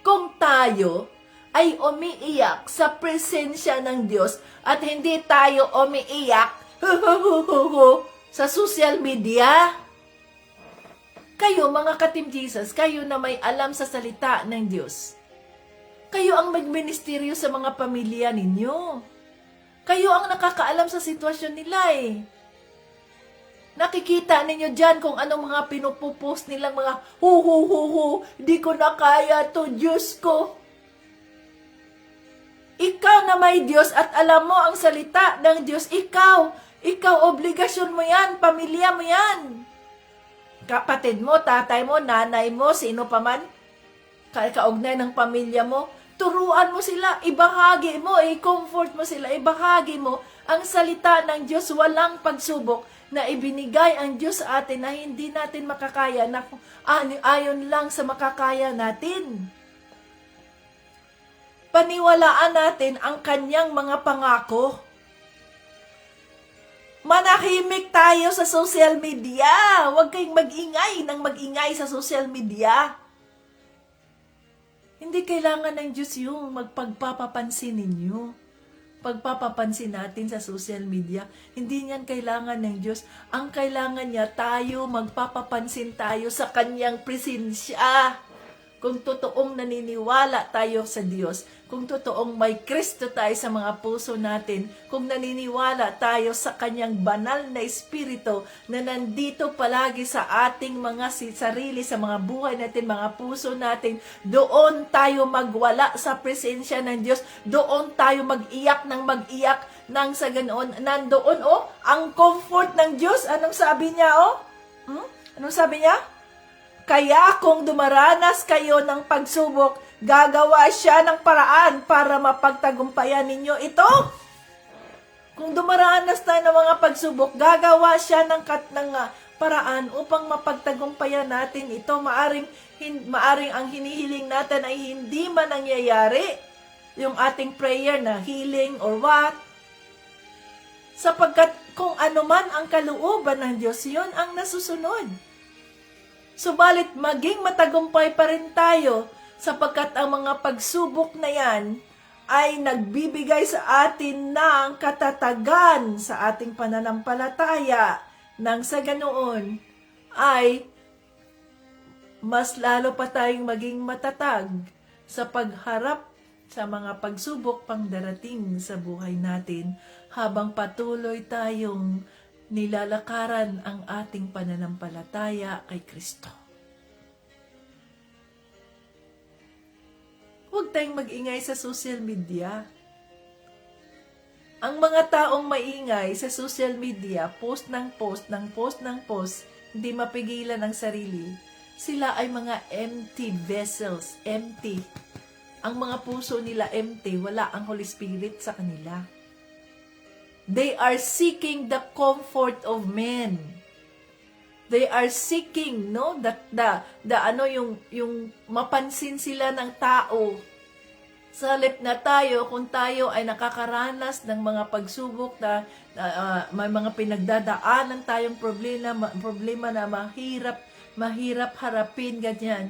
Kung tayo ay umiiyak sa presensya ng Diyos at hindi tayo umiiyak sa social media. Kayo, mga ka-Team Jesus, kayo na may alam sa salita ng Diyos. Kayo ang magministeryo sa mga pamilya ninyo. Kayo ang nakakaalam sa sitwasyon nila eh. Nakikita ninyo dyan kung anong mga pinupopost nilang mga di ko na kaya to, Diyos ko. Ikaw na may Diyos at alam mo ang salita ng Diyos, ikaw obligasyon mo yan, pamilya mo yan. Kapatid mo, tatay mo, nanay mo, sino pa man, kaugnay ng pamilya mo, turuan mo sila, ibahagi mo, i-comfort mo sila, ibahagi mo ang salita ng Diyos, walang pagsubok na ibinigay ang Diyos sa atin na hindi natin makakaya, na ayon lang sa makakaya natin. Paniwalaan natin ang kanyang mga pangako. Manahimik tayo sa social media. Huwag kayong mag-ingay sa social media. Hindi kailangan ng Diyos yung magpagpapapansin ninyo. Pagpapapansin natin sa social media, hindi niyan kailangan ng Diyos. Ang kailangan niya, tayo, magpapapansin tayo sa kanyang presensya. Kung totoong naniniwala tayo sa Diyos, kung totoong may Kristo tayo sa mga puso natin, kung naniniwala tayo sa kanyang banal na Espiritu na nandito palagi sa ating mga sarili, sa mga buhay natin, mga puso natin, doon tayo magwala sa presensya ng Diyos, doon tayo mag-iyak nang sa ganoon, nandoon ang comfort ng Diyos. Anong sabi niya Anong sabi niya? Kaya kung dumaranas kayo ng pagsubok, gagawa siya ng paraan para mapagtagumpayan ninyo ito. Kung dumaranas tayo ng mga pagsubok, gagawa siya ng paraan upang mapagtagumpayan natin ito. Maaring ang hinihiling natin ay hindi man nangyayari, yung ating prayer na healing or what. Sapagkat kung ano man ang kalooban ng Diyos, yun ang nasusunod. Subalit maging matagumpay pa rin tayo sapagkat ang mga pagsubok na yan ay nagbibigay sa atin ng katatagan sa ating pananampalataya nang sa ganoon ay mas lalo pa tayong maging matatag sa pagharap sa mga pagsubok pang darating sa buhay natin habang patuloy tayong nilalakaran ang ating pananampalataya kay Kristo. Huwag tayong mag-ingay sa social media. Ang mga taong maingay sa social media, post ng post, hindi mapigilan ang sarili. Sila ay mga empty vessels, empty. Ang mga puso nila empty, wala ang Holy Spirit sa kanila. They are seeking the comfort of men. They are seeking, yung mapansin sila ng tao. Sa halip na tayo, kung tayo ay nakakaranas ng mga pagsubok na may mga pinagdadaanan tayong problema na mahirap harapin, ganyan.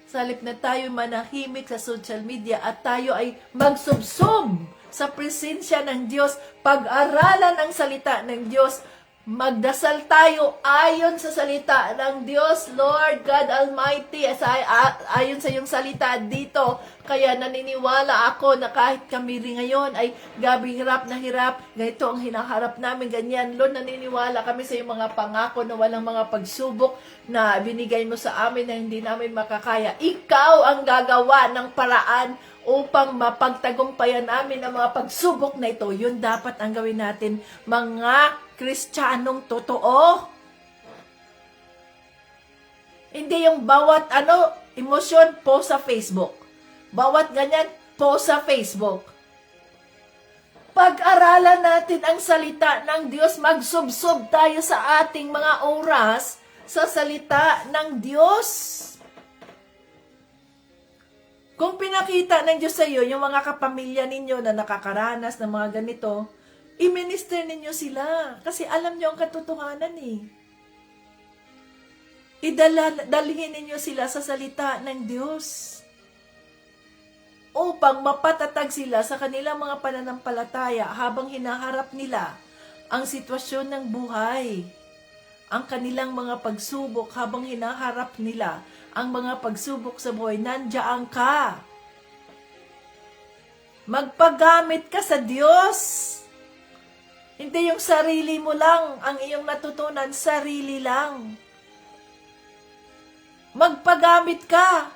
Sa halip na tayo manahimik sa social media at tayo ay magsubsob sa presensya ng Diyos, pag-aralan ang salita ng Diyos, magdasal tayo ayon sa salita ng Diyos, Lord God Almighty, ayon sa iyong salita dito. Kaya naniniwala ako na kahit kami rin ngayon ay gabi hirap na hirap, ganito ang hinaharap namin, ganyan. Lord, naniniwala kami sa iyong mga pangako na walang mga pagsubok na binigay mo sa amin na hindi namin makakaya. Ikaw ang gagawa ng paraan upang mapagtagumpayan namin ang mga pagsubok na ito. Yun dapat ang gawin natin, mga Kristiyanong totoo. Hindi yung bawat emosyon post sa Facebook. Bawat ganyan post sa Facebook. Pag-aralan natin ang salita ng Diyos, magsubsob tayo sa ating mga oras sa salita ng Diyos. Kung pinakita ng Diyos sa iyo yung mga kapamilya ninyo na nakakaranas ng mga ganito, i-minister ninyo sila. Kasi alam nyo ang katotohanan eh. Dalhin ninyo sila sa salita ng Diyos upang mapatatag sila sa kanilang mga pananampalataya habang hinaharap nila ang sitwasyon ng buhay. Ang kanilang mga pagsubok habang hinaharap nila ang mga pagsubok sa buhay, nandiyan ka. Magpagamit ka sa Diyos. Hindi yung sarili mo lang ang iyong natutunan, sarili lang. Magpagamit ka.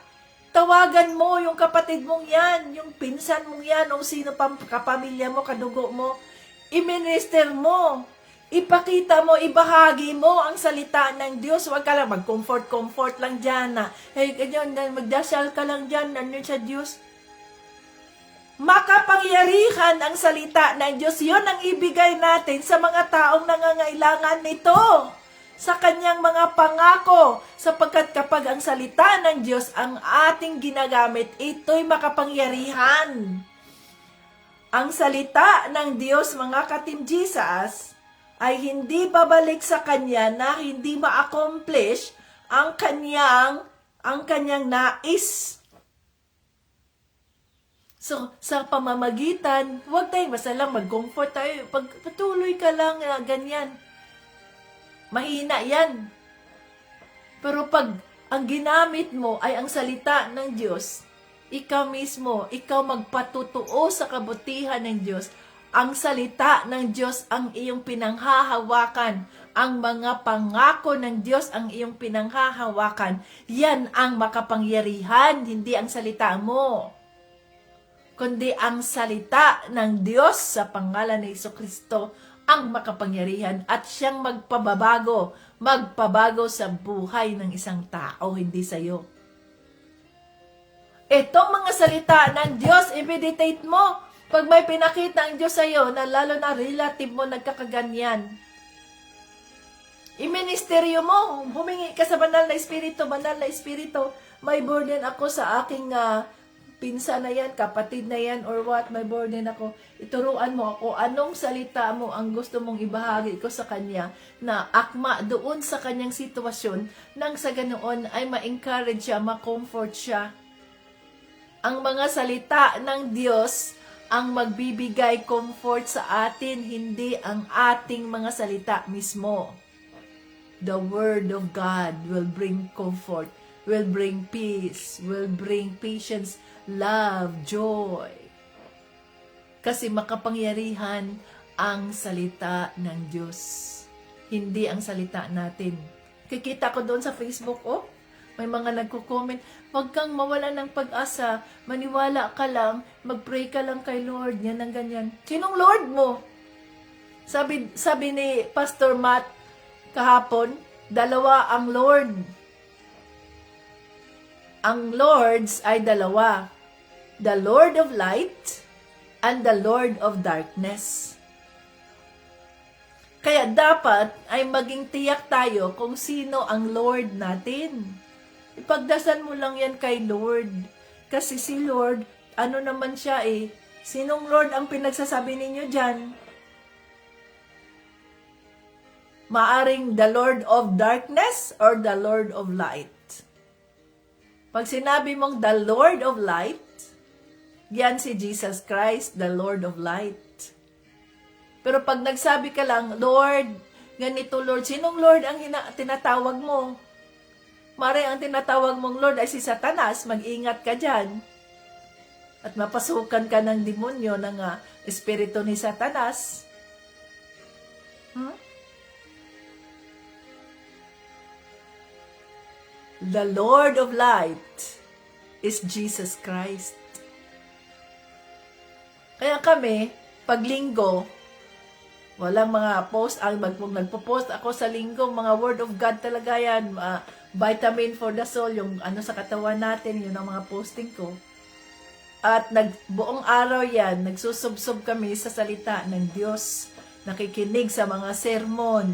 Tawagan mo yung kapatid mong yan, yung pinsan mong yan, o sino pang kapamilya mo, kadugo mo. I-minister mo. Ipakita mo, ibahagi mo ang salita ng Diyos. Huwag ka lang mag-comfort lang dyan na, hey, ganyan, magdasal ka lang dyan, nandun sa Diyos. Makapangyarihan ang salita ng Diyos. Yun ang ibigay natin sa mga taong nangangailangan nito. Sa kanyang mga pangako. Sapagkat kapag ang salita ng Diyos ang ating ginagamit, ito'y makapangyarihan. Ang salita ng Diyos, mga ka-Team Jesus, ay hindi babalik sa kanya na hindi ma-accomplish ang kanyang nais. So, sa pamamagitan, huwag tayong basta lang mag-comfort tayo. Patuloy ka lang, ganyan. Mahina yan. Pero pag ang ginamit mo ay ang salita ng Diyos, ikaw mismo, ikaw magpatutuo sa kabutihan ng Diyos, ang salita ng Diyos ang iyong pinanghahawakan. Ang mga pangako ng Diyos ang iyong pinanghahawakan. Yan ang makapangyarihan, hindi ang salita mo, kundi ang salita ng Diyos sa pangalan ni Jesucristo ang makapangyarihan at siyang magpabago sa buhay ng isang tao, hindi sa iyo. Itong mga salita ng Diyos, i-meditate mo. Pag may pinakita ang Diyos sa iyo, na lalo na relative mo nagkakaganyan, i-ministeryo mo, humingi ka sa banal na Espiritu, may burden ako sa aking pinsan na yan, kapatid na yan, or what, may burden ako. Ituruan mo ako, anong salita mo ang gusto mong ibahagi ko sa kanya na akma doon sa kanyang sitwasyon, nang sa ganoon ay ma-encourage siya, ma-comfort siya. Ang mga salita ng Diyos ang magbibigay comfort sa atin, hindi ang ating mga salita mismo. The Word of God will bring comfort, will bring peace, will bring patience, love, joy. Kasi makapangyarihan ang salita ng Diyos, hindi ang salita natin. Kikita ko doon sa Facebook, may mga nagko-comment, huwag kang mawala ng pag-asa, maniwala ka lang, mag-pray ka lang kay Lord, yan ang ganyan. Sinong Lord mo? Sabi ni Pastor Matt kahapon, dalawa ang Lord. Ang Lords ay dalawa. The Lord of Light and the Lord of Darkness. Kaya dapat ay maging tiyak tayo kung sino ang Lord natin. Ipagdasal mo lang yan kay Lord. Kasi si Lord, ano naman siya eh. Sinong Lord ang pinagsasabi ninyo dyan? Maaring the Lord of Darkness or the Lord of Light. Pag sinabi mong the Lord of Light, yan si Jesus Christ, the Lord of Light. Pero pag nagsabi ka lang, Lord, ganito Lord, sinong Lord ang tinatawag mo? Mare, ang tinatawag mong Lord ay si Satanas, mag-ingat ka dyan. At mapasukan ka ng demonyo, ng espiritu ni Satanas. The Lord of Light is Jesus Christ. Kaya kami, pag linggo, walang mga post, nagpo-post ako sa linggo, mga word of God talaga yan, vitamin for the soul, yung ano sa katawan natin, yun ang mga posting ko. At buong araw yan, nagsusubsob kami sa salita ng Diyos, nakikinig sa mga sermon.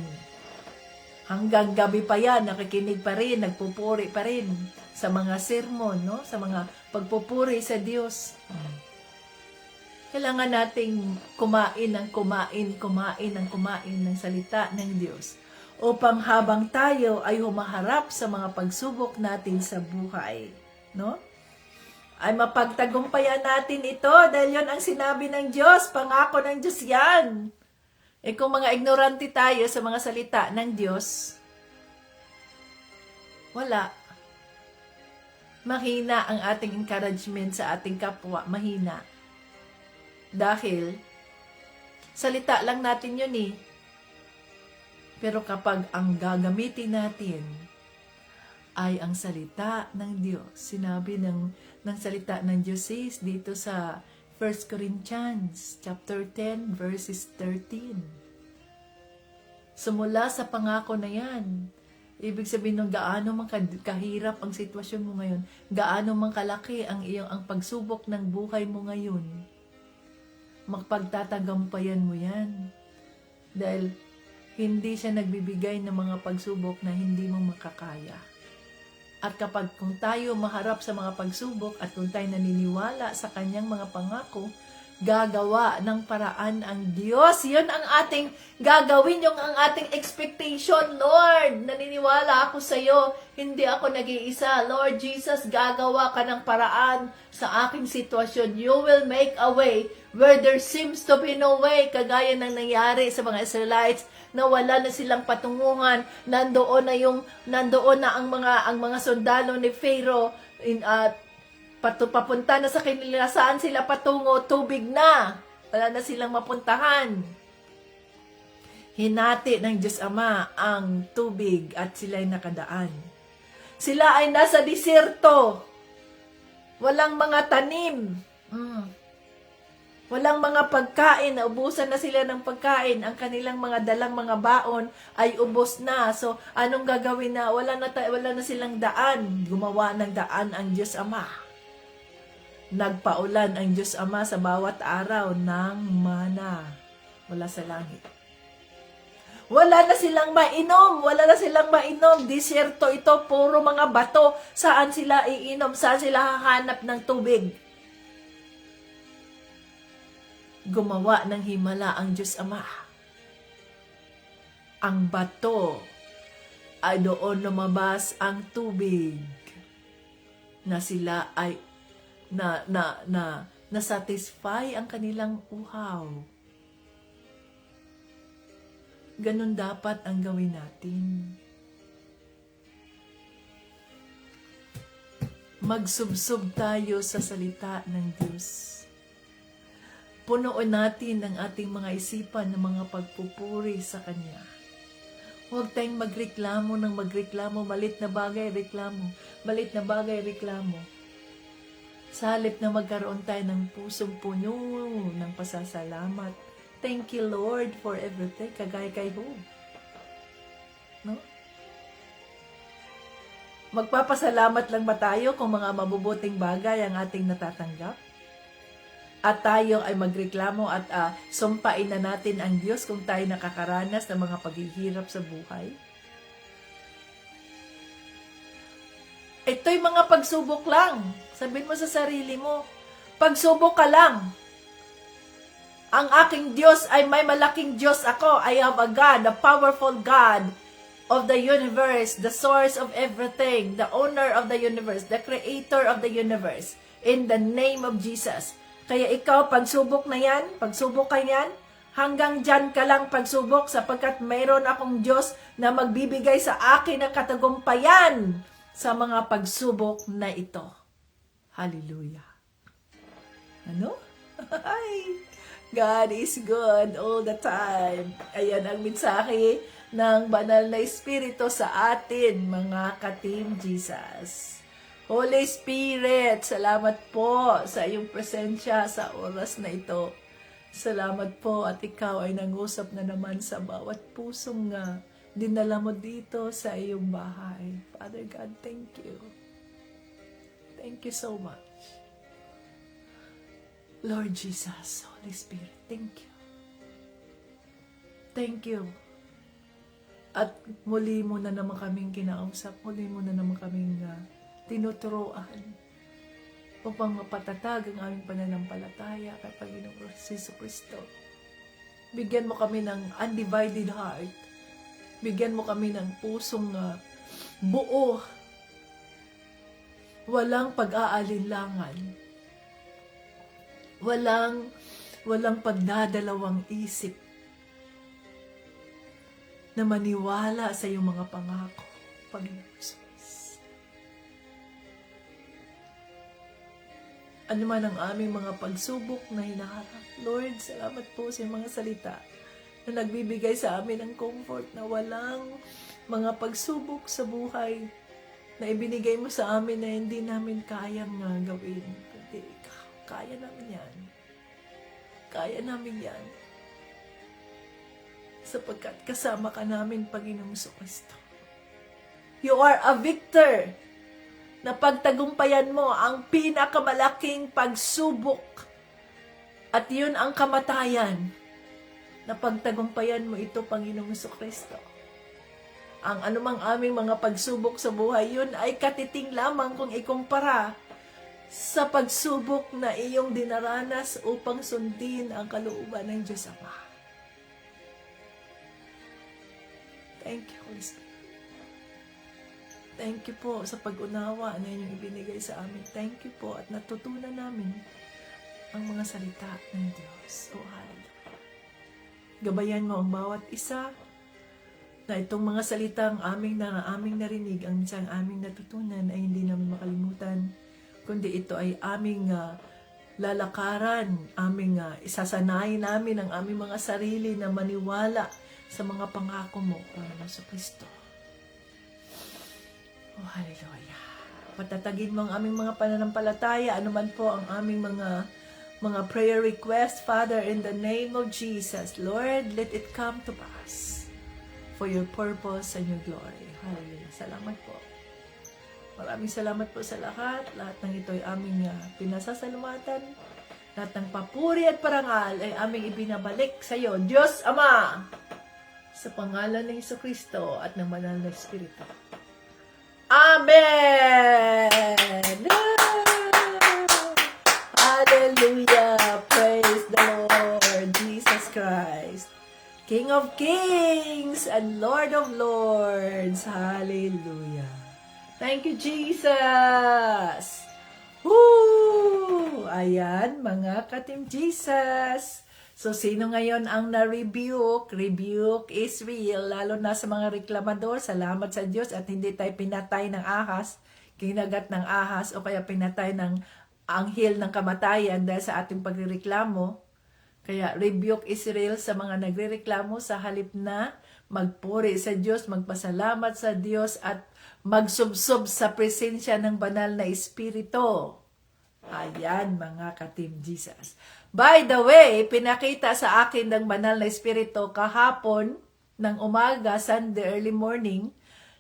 Hanggang gabi pa yan, nakikinig pa rin, nagpupuri pa rin. sa mga sermon, no? Sa mga pagpupuri sa Diyos. Kailangan nating kumain ng salita ng Diyos upang habang tayo ay humaharap sa mga pagsubok natin sa buhay, no? Ay mapagtagumpayan natin ito dahil yon ang sinabi ng Diyos, pangako ng Diyos yan. Kung mga ignorante tayo sa mga salita ng Diyos, wala. Mahina ang ating encouragement sa ating kapwa, mahina. Dahil, salita lang natin yun eh. Pero kapag ang gagamitin natin ay ang salita ng Diyos, sinabi ng salita ng Diyos is dito sa 1 Corinthians chapter 10 verses 13. Sumula sa pangako na yan, ibig sabihin nung gaano man kahirap ang sitwasyon mo ngayon, gaano man kalaki ang pagsubok ng buhay mo ngayon, magpagtatagampayan mo yan. Dahil hindi siya nagbibigay ng mga pagsubok na hindi mo makakaya. At kung tayo maharap sa mga pagsubok at kung tayo naniniwala sa kanyang mga pangako, gagawa ng paraan ang Diyos. Yun ang ating gagawin, yung ang ating expectation. Lord, naniniwala ako sa iyo. Hindi ako nag-iisa. Lord Jesus, gagawa ka ng paraan sa aking sitwasyon. You will make a way where there seems to be no way. Kagaya ng nangyari sa mga Israelites na wala na silang patunguhan, nandoon na ang mga sundalo ni Pharaoh papunta na sa kanila, saan sila patungo, tubig na, wala na silang mapuntahan. Hinati ng Diyos Ama ang tubig at sila ay nakadaan. Sila ay nasa diserto, walang mga tanim, walang mga pagkain, naubusan na sila ng pagkain, ang kanilang mga dalang mga baon ay ubos na. So, anong gagawin na? Wala na silang daan. Gumawa ng daan ang Diyos Ama. Nagpaulan ang Diyos Ama sa bawat araw ng mana mula sa langit. Wala na silang mainom. Disyerto ito, puro mga bato. Saan sila iinom? Saan sila hahanap ng tubig? Gumawa ng himala ang Diyos Ama. Ang bato ay doon lumabas ang tubig na sila ay na-satisfy ang kanilang uhaw. Ganun dapat ang gawin natin. Magsubsob tayo sa salita ng Diyos. Punuin natin ang ating mga isipan ng mga pagpupuri sa Kanya. Huwag tayong magreklamo ng magreklamo. Malit na bagay, reklamo. Malit na bagay, reklamo. Sa halip na magkaroon tayo ng pusong puno ng pasasalamat. Thank you, Lord, for everything. Kagaya kay Job. No? Magpapasalamat lang ba tayo kung mga mabubuting bagay ang ating natatanggap? At tayo ay magreklamo at sumpain na natin ang Diyos kung tayo nakakaranas ng mga paghihirap sa buhay? Ito'y mga pagsubok lang. Sabihin mo sa sarili mo, pagsubok ka lang. Ang aking Diyos ay may malaking Diyos ako. I am a God, a powerful God of the universe, the source of everything, the owner of the universe, the creator of the universe. In the name of Jesus. Kaya ikaw, pagsubok na yan, pagsubok ka yan, hanggang dyan ka lang pagsubok sapagkat mayroon akong Diyos na magbibigay sa akin ng katagumpayan sa mga pagsubok na ito. Hallelujah. Ano? God is good all the time. Ayan ang mensahe ng banal na Espiritu sa atin, mga ka-Team Jesus. Holy Spirit, salamat po sa iyong presensya sa oras na ito. Salamat po at ikaw ay nangusap na naman sa bawat pusong dinala mo dito sa iyong bahay. Father God, thank you. Thank you so much. Lord Jesus, Holy Spirit, thank you. Thank you. At muli mo na naman kaming kinausap, muli mo na naman kaming tinuturoan upang mapatatag ang aming pananampalataya kay Panginoong Jesucristo. Bigyan mo kami ng undivided heart. Bigyan mo kami ng pusong buo. Walang pag-aalinlangan. Walang pagdadalawang isip na maniwala sa iyong mga pangako, Panginoon Jesus. Ano man ang aming mga pagsubok na hinaharap, Lord, salamat po sa mga salita na nagbibigay sa amin ng comfort na walang mga pagsubok sa buhay na ibinigay mo sa amin na hindi namin kayang gawin. Kundi kaya namin yan. Kaya namin yan. Sapagkat kasama ka namin, Panginoong Jesucristo. You are a victor na pagtagumpayan mo ang pinakamalaking pagsubok at yun ang kamatayan na pagtagumpayan mo ito, Panginoong Jesucristo. Ang anumang aming mga pagsubok sa buhay, yun ay katiting lamang kung ikumpara sa pagsubok na iyong dinaranas upang sundin ang kalooban ng Diyos Ama. Thank you, Holy Spirit. Thank you po sa pag-unawa na inyong ibinigay sa amin. Thank you po at natutunan namin ang mga salita ng Diyos. O hallelujah. Gabayan mo ang bawat isa na itong mga salitang aming narinig, ang aming natutunan ay hindi namin makalimutan, kundi ito ay aming lalakaran, aming isasanayin namin ang aming mga sarili na maniwala sa mga pangako mo, Panginoon Jesucristo. Oh, hallelujah. Patatagin mo ang aming mga pananampalataya, anuman po ang aming mga prayer request, Father, in the name of Jesus. Lord, let it come to pass for your purpose and your glory. Hallelujah. Salamat po. Maraming salamat po sa lahat. Lahat ng ito ay aming pinasasalamatan. Lahat ng papuri at parangal ay aming ibinabalik sa iyo, Diyos Ama, sa pangalan ng Jesucristo at ng Banal na Espiritu. Amen! Hallelujah! Praise the Lord Jesus Christ, King of Kings and Lord of Lords. Hallelujah! Thank you, Jesus! Woo! Ayan, mga ka-Team Jesus. So, sino ngayon ang na-rebuke? Rebuke is real, lalo na sa mga reklamador. Salamat sa Diyos at hindi tayo pinatay ng ahas, kinagat ng ahas, o kaya pinatay ng anghel ng kamatayan dahil sa ating pagrereklamo. Kaya, rebuke is real sa mga nagrereklamo sa halip na magpuri sa Diyos, magpasalamat sa Diyos, at magsubsob sa presensya ng banal na Espiritu. Ayan, mga ka-Team Jesus. By the way, pinakita sa akin ng banal na Espiritu kahapon ng umaga, Sunday early morning,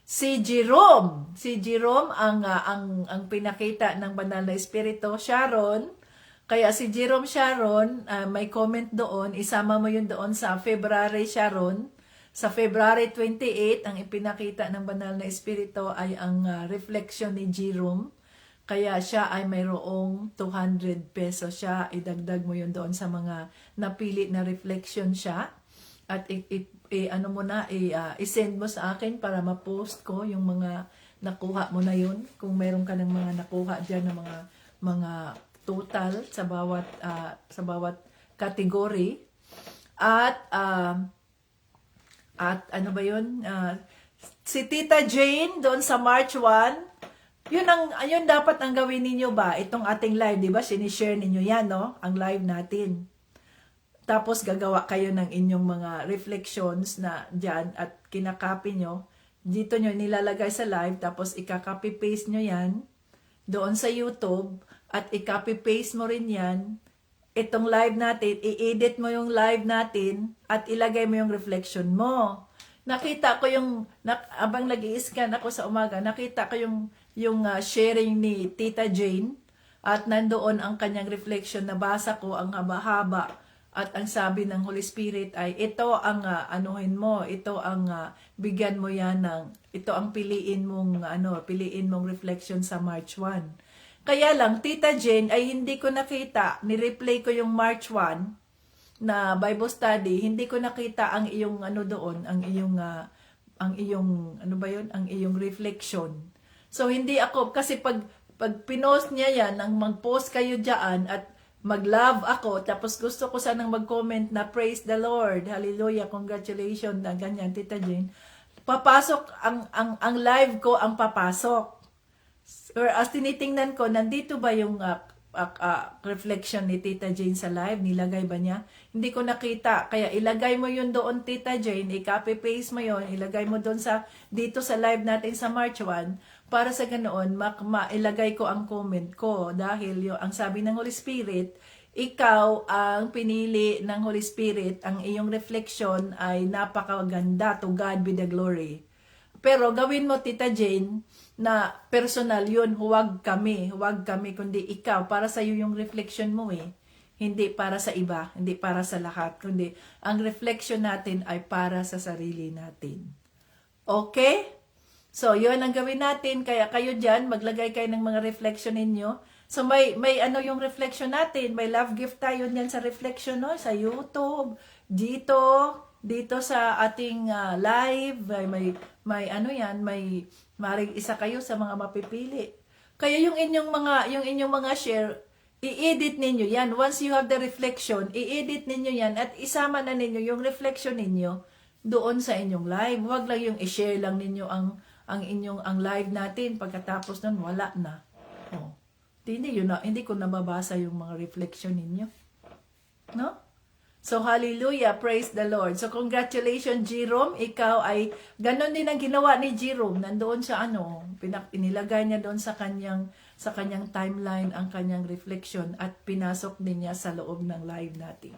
si Jerome. Si Jerome ang pinakita ng banal na Espiritu, Sharon. Kaya si Jerome Sharon, may comment doon, isama mo yun doon sa February Sharon. Sa February 28, ang ipinakita ng banal na Espiritu ay ang reflection ni Jerome. Kaya siya ay mayroong 200 pesos siya. Idagdag mo yun doon sa mga napili na reflection siya. At i-send mo sa akin para ma-post ko yung mga nakuha mo na yun. Kung mayroon ka ng mga nakuha dyan ng mga total sa bawat category. At ano ba yun? Si Tita Jane doon sa March 1, yun dapat ang gawin ninyo ba? Itong ating live, di ba? Sinishare ninyo yan, no? Ang live natin. Tapos gagawa kayo ng inyong mga reflections na dyan at kinakopy nyo. Dito nyo nilalagay sa live, tapos ikaka-copy-paste nyo yan doon sa YouTube at i-copy-paste mo rin yan. Itong live natin, i-edit mo yung live natin at ilagay mo yung reflection mo. Nakita ko abang nag-i-scan ako sa umaga, nakita ko yung sharing ni Tita Jane at nandoon ang kanyang reflection. Nabasa ko ang haba-haba At ang sabi ng Holy Spirit ay, ito ang anuhin mo, ito ang bigyan mo yan ng, ito ang piliin mong reflection sa March 1. Kaya lang, Tita Jane ay hindi ko nakita, ni-replay ko yung March 1 na Bible study, hindi ko nakita ang iyong doon, ang iyong ang iyong reflection. So hindi ako, kasi pag pinost niya yan, nang mag-post kayo diyan at mag-love ako, tapos gusto ko sanang mag-comment na praise the Lord, hallelujah, congratulations, na ganyan, Tita Jane, papasok, ang live ko ang papasok. Or as tinitingnan ko, nandito ba yung reflection ni Tita Jane sa live? Nilagay ba niya? Hindi ko nakita. Kaya ilagay mo yun doon, Tita Jane. I-copy-paste mo yun. Ilagay mo doon dito sa live natin sa March 1. Para sa ganoon, mailagay ko ang comment ko. Dahil ang sabi ng Holy Spirit, ikaw ang pinili ng Holy Spirit. Ang iyong reflection ay napakaganda. To God be the glory. Pero gawin mo, Tita Jane, na personal yun, huwag kami, kundi ikaw, para sa iyo yung reflection mo hindi para sa iba, hindi para sa lahat, kundi ang reflection natin ay para sa sarili natin. Okay? So, yun ang gawin natin, kaya kayo dyan, maglagay kayo ng mga reflection ninyo. So, may yung reflection natin, may love gift tayo niyan sa reflection, no? Sa YouTube, dito sa ating live, may maring isa kayo sa mga mapipili. Kaya yung inyong mga share, i-edit ninyo yan. Once you have the reflection, i-edit ninyo yan at isama na ninyo yung reflection ninyo doon sa inyong live. Huwag lang yung i-share lang ninyo ang live natin, pagkatapos nun wala na. Hindi ko nababasa yung mga reflection ninyo. No? So, hallelujah, praise the Lord. So, congratulations, Jerome. Ikaw ay, ganon din ang ginawa ni Jerome. Nandoon siya, inilagay niya doon sa kanyang timeline ang kanyang reflection at pinasok din niya sa loob ng live natin.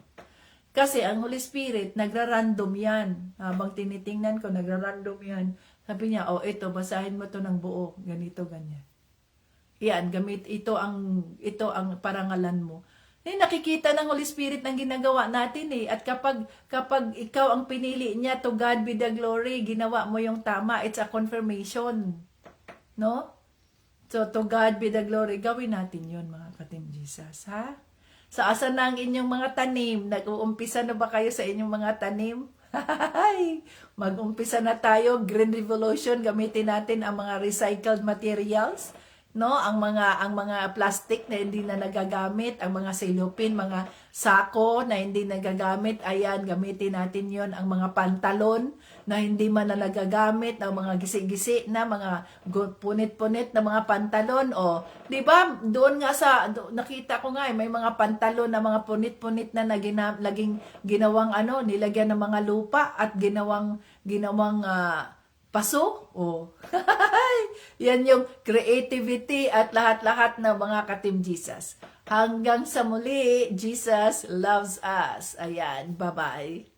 Kasi ang Holy Spirit, nagra-random yan. Habang tinitingnan ko, nagra-random yan. Sabi niya, ito, basahin mo to ng buo. Ganito, ganyan. Yan, ito ang parangalan mo. Nakikita ng Holy Spirit ng ginagawa natin At kapag ikaw ang pinili niya, to God be the glory, ginawa mo yung tama, it's a confirmation. No? So, to God be the glory, gawin natin yun, mga ka-Team Jesus, ha? So, asan na ang inyong mga tanim? Nag-uumpisa na ba kayo sa inyong mga tanim? Mag-umpisa na tayo, Green Revolution, gamitin natin ang mga recycled materials, no, ang mga plastic na hindi na nagagamit, ang mga cellophane, mga sako na hindi nagagamit, ayan, gamitin natin yon. Ang mga pantalon na hindi man na nagagamit, ang mga gisi-gisi na mga punit-punit na mga pantalon, di ba? Doon nga nakita ko nga may mga pantalon na mga punit-punit na laging ginawang nilagyan ng mga lupa at ginawang paso? Yan yung creativity at lahat-lahat ng mga ka-Team Jesus. Hanggang sa muli, Jesus loves us. Ayan, bye-bye.